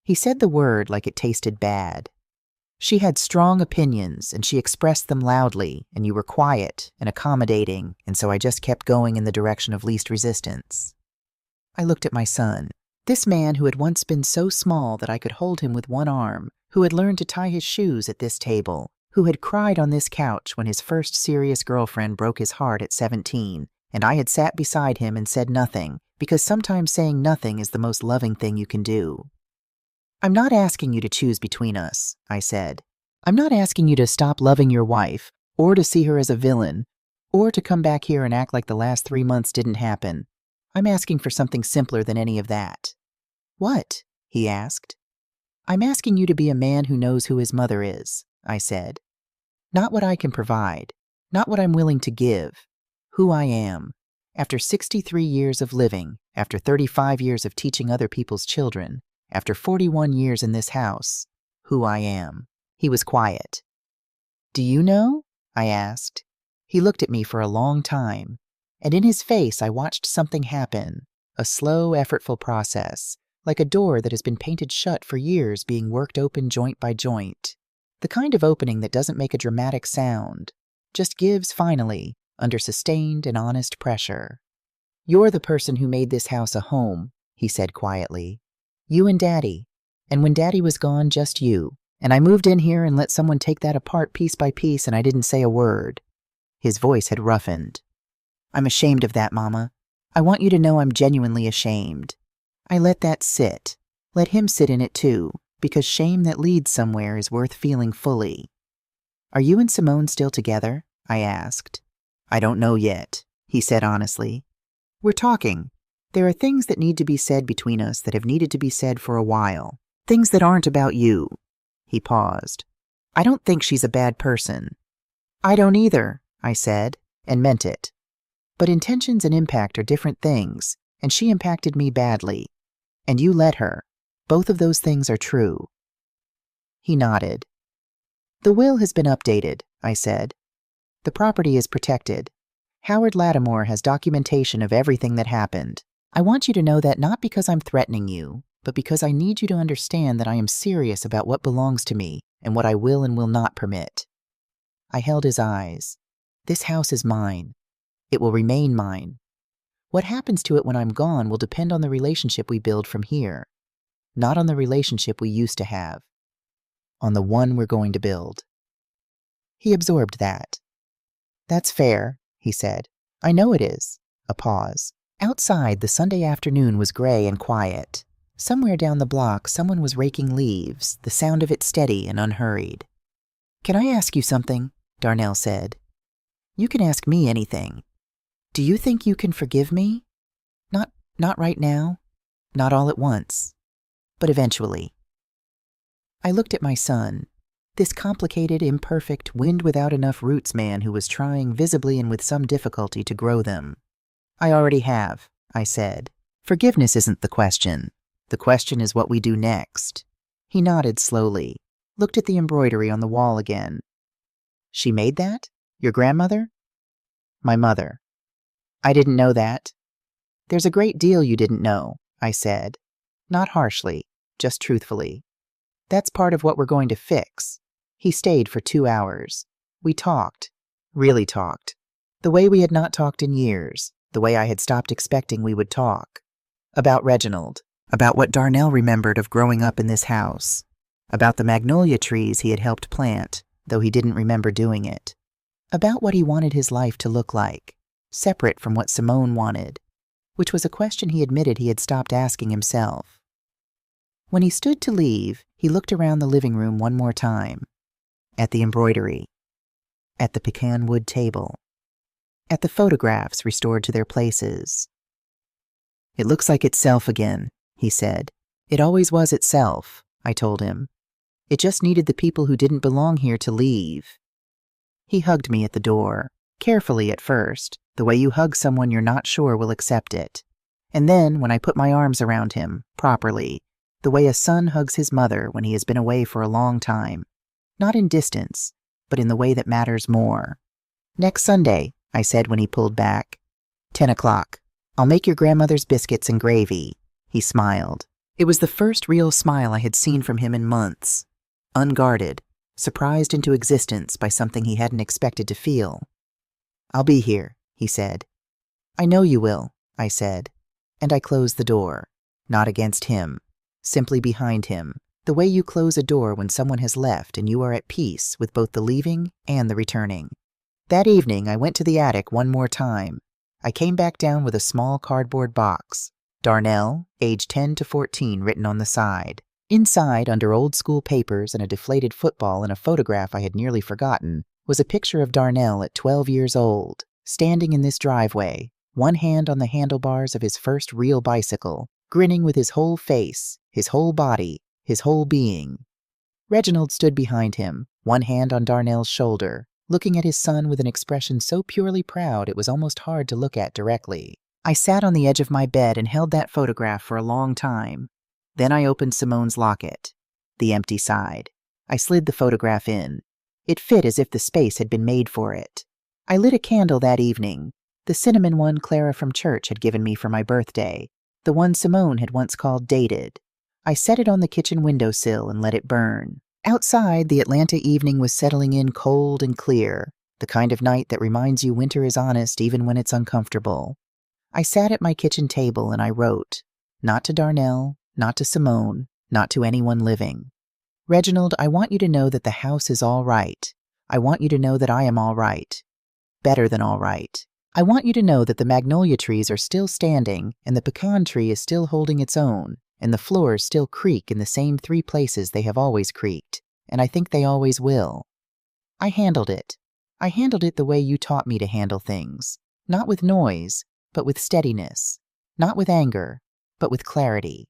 He said the word like it tasted bad. "She had strong opinions, and she expressed them loudly, and you were quiet and accommodating, and so I just kept going in the direction of least resistance." I looked at my son. This man who had once been so small that I could hold him with one arm, who had learned to tie his shoes at this table, who had cried on this couch when his first serious girlfriend broke his heart at 17, and I had sat beside him and said nothing, because sometimes saying nothing is the most loving thing you can do. "I'm not asking you to choose between us," I said. "I'm not asking you to stop loving your wife, or to see her as a villain, or to come back here and act like the last 3 months didn't happen. I'm asking for something simpler than any of that." "What?" he asked. "I'm asking you to be a man who knows who his mother is," I said. "Not what I can provide, not what I'm willing to give. Who I am. After 63 years of living, after 35 years of teaching other people's children, after 41 years in this house, who I am." He was quiet. "Do you know?" I asked. He looked at me for a long time, and in his face I watched something happen, a slow, effortful process, like a door that has been painted shut for years being worked open joint by joint. The kind of opening that doesn't make a dramatic sound, just gives finally, under sustained and honest pressure. "You're the person who made this house a home," he said quietly. "You and Daddy. And when Daddy was gone, just you. And I moved in here and let someone take that apart piece by piece, and I didn't say a word." His voice had roughened. "I'm ashamed of that, Mama. I want you to know I'm genuinely ashamed. I let that sit. Let him sit in it too, because shame that leads somewhere is worth feeling fully." "Are you and Simone still together?" I asked. "I don't know yet," he said honestly. "We're talking. There are things that need to be said between us that have needed to be said for a while. Things that aren't about you." He paused. "I don't think she's a bad person." "I don't either," I said, and meant it. "But intentions and impact are different things, and she impacted me badly. And you let her. Both of those things are true." He nodded. "The will has been updated," I said. "The property is protected. Howard Lattimore has documentation of everything that happened. I want you to know that not because I'm threatening you, but because I need you to understand that I am serious about what belongs to me and what I will and will not permit." I held his eyes. "This house is mine. It will remain mine. What happens to it when I'm gone will depend on the relationship we build from here, not on the relationship we used to have. On the one we're going to build." He absorbed that. "That's fair," he said. "I know it is." A pause. Outside, the Sunday afternoon was gray and quiet. Somewhere down the block, someone was raking leaves, the sound of it steady and unhurried. "Can I ask you something?" Darnell said. "You can ask me anything. Do you think you can forgive me? Not right now, not all at once, but eventually." I looked at my son, this complicated, imperfect, wind without enough roots man who was trying visibly and with some difficulty to grow them. "I already have," I said. "Forgiveness isn't the question. The question is what we do next." He nodded slowly, looked at the embroidery on the wall again. "She made that? Your grandmother?" "My mother." "I didn't know that." "There's a great deal you didn't know," I said, not harshly, just truthfully. That's part of what we're going to fix. He stayed for 2 hours. We talked. Really talked. The way we had not talked in years. The way I had stopped expecting we would talk. About Reginald. About what Darnell remembered of growing up in this house. About the magnolia trees he had helped plant, though he didn't remember doing it. About what he wanted his life to look like, separate from what Simone wanted, which was a question he admitted he had stopped asking himself. When he stood to leave, he looked around the living room one more time. At the embroidery. At the pecan wood table. At the photographs restored to their places. "It looks like itself again," he said. "It always was itself," I told him. "It just needed the people who didn't belong here to leave." He hugged me at the door, carefully at first, the way you hug someone you're not sure will accept it. And then, when I put my arms around him, properly, the way a son hugs his mother when he has been away for a long time. Not in distance, but in the way that matters more. "Next Sunday," I said when he pulled back. 10 o'clock. "I'll make your grandmother's biscuits and gravy." He smiled. It was the first real smile I had seen from him in months. Unguarded, surprised into existence by something he hadn't expected to feel. "I'll be here," he said. "I know you will," I said. And I closed the door. Not against him. Simply behind him. The way you close a door when someone has left and you are at peace with both the leaving and the returning. That evening, I went to the attic one more time. I came back down with a small cardboard box. Darnell, age 10 to 14, written on the side. Inside, under old school papers and a deflated football and a photograph I had nearly forgotten, was a picture of Darnell at 12 years old, standing in this driveway, one hand on the handlebars of his first real bicycle, grinning with his whole face, his whole body, his whole being. Reginald stood behind him, one hand on Darnell's shoulder, looking at his son with an expression so purely proud it was almost hard to look at directly. I sat on the edge of my bed and held that photograph for a long time. Then I opened Simone's locket, the empty side. I slid the photograph in. It fit as if the space had been made for it. I lit a candle that evening, the cinnamon one Clara from church had given me for my birthday, the one Simone had once called dated. I set it on the kitchen windowsill and let it burn. Outside, the Atlanta evening was settling in cold and clear, the kind of night that reminds you winter is honest even when it's uncomfortable. I sat at my kitchen table and I wrote, not to Darnell, not to Simone, not to anyone living. "Reginald, I want you to know that the house is all right. I want you to know that I am all right. Better than all right. I want you to know that the magnolia trees are still standing and the pecan tree is still holding its own, and the floors still creak in the same 3 places they have always creaked, and I think they always will. I handled it. I handled it the way you taught me to handle things, not with noise, but with steadiness, not with anger, but with clarity.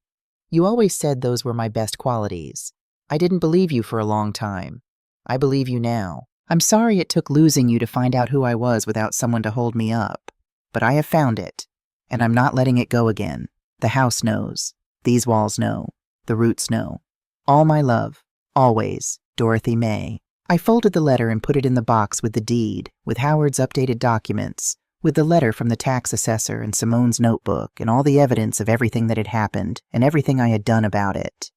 You always said those were my best qualities. I didn't believe you for a long time. I believe you now. I'm sorry it took losing you to find out who I was without someone to hold me up, but I have found it, and I'm not letting it go again. The house knows. These walls know. The roots know. All my love. Always, Dorothy May." I folded the letter and put it in the box with the deed, with Howard's updated documents, with the letter from the tax assessor and Simone's notebook and all the evidence of everything that had happened and everything I had done about it.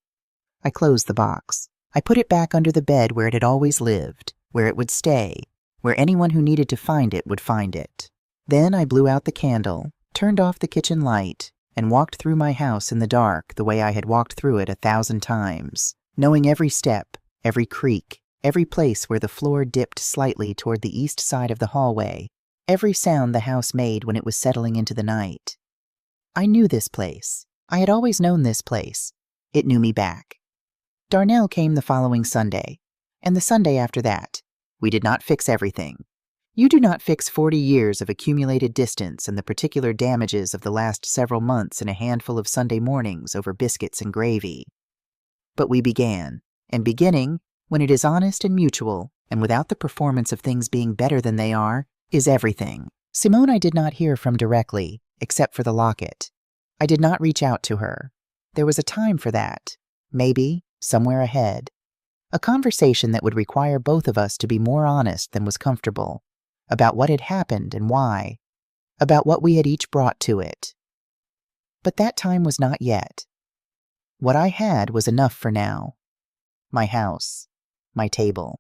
I closed the box. I put it back under the bed where it had always lived, where it would stay, where anyone who needed to find it would find it. Then I blew out the candle, turned off the kitchen light, and walked through my house in the dark the way I had walked through it 1,000 times, knowing every step, every creak, every place where the floor dipped slightly toward the east side of the hallway, every sound the house made when it was settling into the night. I knew this place. I had always known this place. It knew me back. Darnell came the following Sunday, and the Sunday after that. We did not fix everything. You do not fix 40 years of accumulated distance and the particular damages of the last several months in a handful of Sunday mornings over biscuits and gravy. But we began, and beginning, when it is honest and mutual, and without the performance of things being better than they are, is everything. Simone I did not hear from directly, except for the locket. I did not reach out to her. There was a time for that. Maybe, somewhere ahead. A conversation that would require both of us to be more honest than was comfortable, about what had happened and why, about what we had each brought to it. But that time was not yet. What I had was enough for now. my house, my table.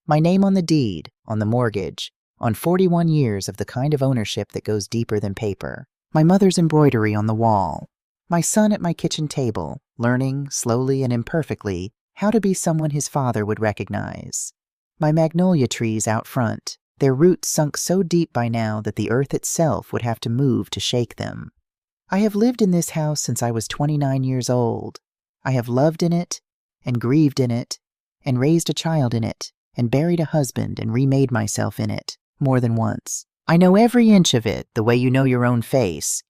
My name on the deed, on the mortgage, on 41 years of the kind of ownership that goes deeper than paper. My mother's embroidery on the wall. My son at my kitchen table, learning, slowly and imperfectly, how to be someone his father would recognize. My magnolia trees out front, their roots sunk so deep by now that the earth itself would have to move to shake them. I have lived in this house since I was 29 years old. I have loved in it, and grieved in it, and raised a child in it, and buried a husband and remade myself in it, more than once. I know every inch of it the way you know your own face,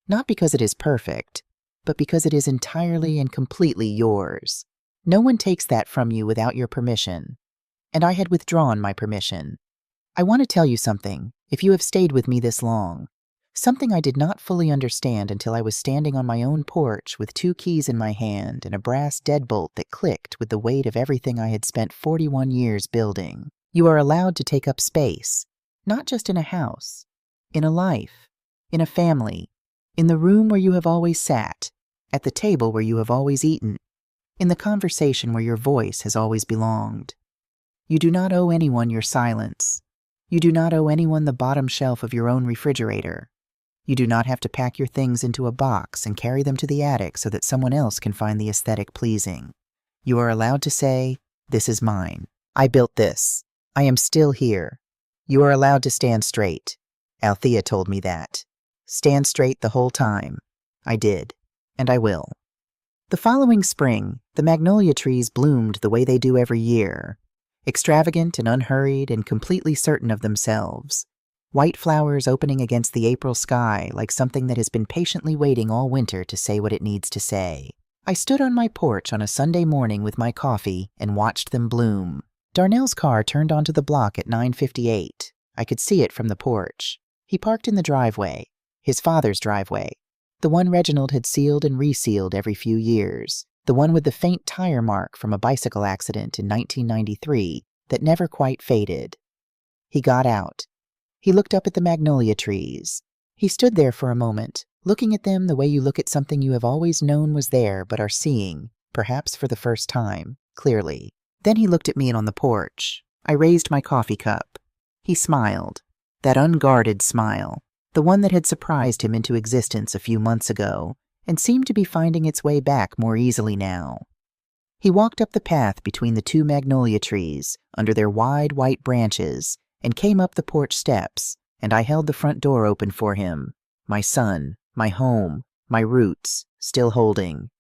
not because it is perfect, but because it is entirely and completely yours. No one takes that from you without your permission, and I had withdrawn my permission. I want to tell you something, if you have stayed with me this long. Something I did not fully understand until I was standing on my own porch with 2 keys in my hand and a brass deadbolt that clicked with the weight of everything I had spent 41 years building. You are allowed to take up space, not just in a house, in a life, in a family, in the room where you have always sat, at the table where you have always eaten, in the conversation where your voice has always belonged. You do not owe anyone your silence. You do not owe anyone the bottom shelf of your own refrigerator. You do not have to pack your things into a box and carry them to the attic so that someone else can find the aesthetic pleasing. You are allowed to say, "This is mine. I built this. I am still here." You are allowed to stand straight. Althea told me that. Stand straight the whole time. I did, and I will. The following spring, the magnolia trees bloomed the way they do every year, extravagant and unhurried and completely certain of themselves. White flowers opening against the April sky like something that has been patiently waiting all winter to say what it needs to say. I stood on my porch on a Sunday morning with my coffee and watched them bloom. Darnell's car turned onto the block at 9:58. I could see it from the porch. He parked in the driveway, his father's driveway, the one Reginald had sealed and resealed every few years, the one with the faint tire mark from a bicycle accident in 1993 that never quite faded. He got out. He looked up at the magnolia trees. He stood there for a moment, looking at them the way you look at something you have always known was there but are seeing, perhaps for the first time, clearly. Then he looked at me on the porch. I raised my coffee cup. He smiled, that unguarded smile, the one that had surprised him into existence a few months ago, and seemed to be finding its way back more easily now. He walked up the path between the 2 magnolia trees, under their wide white branches, and came up the porch steps, and I held the front door open for him. My son, my home, my roots, still holding.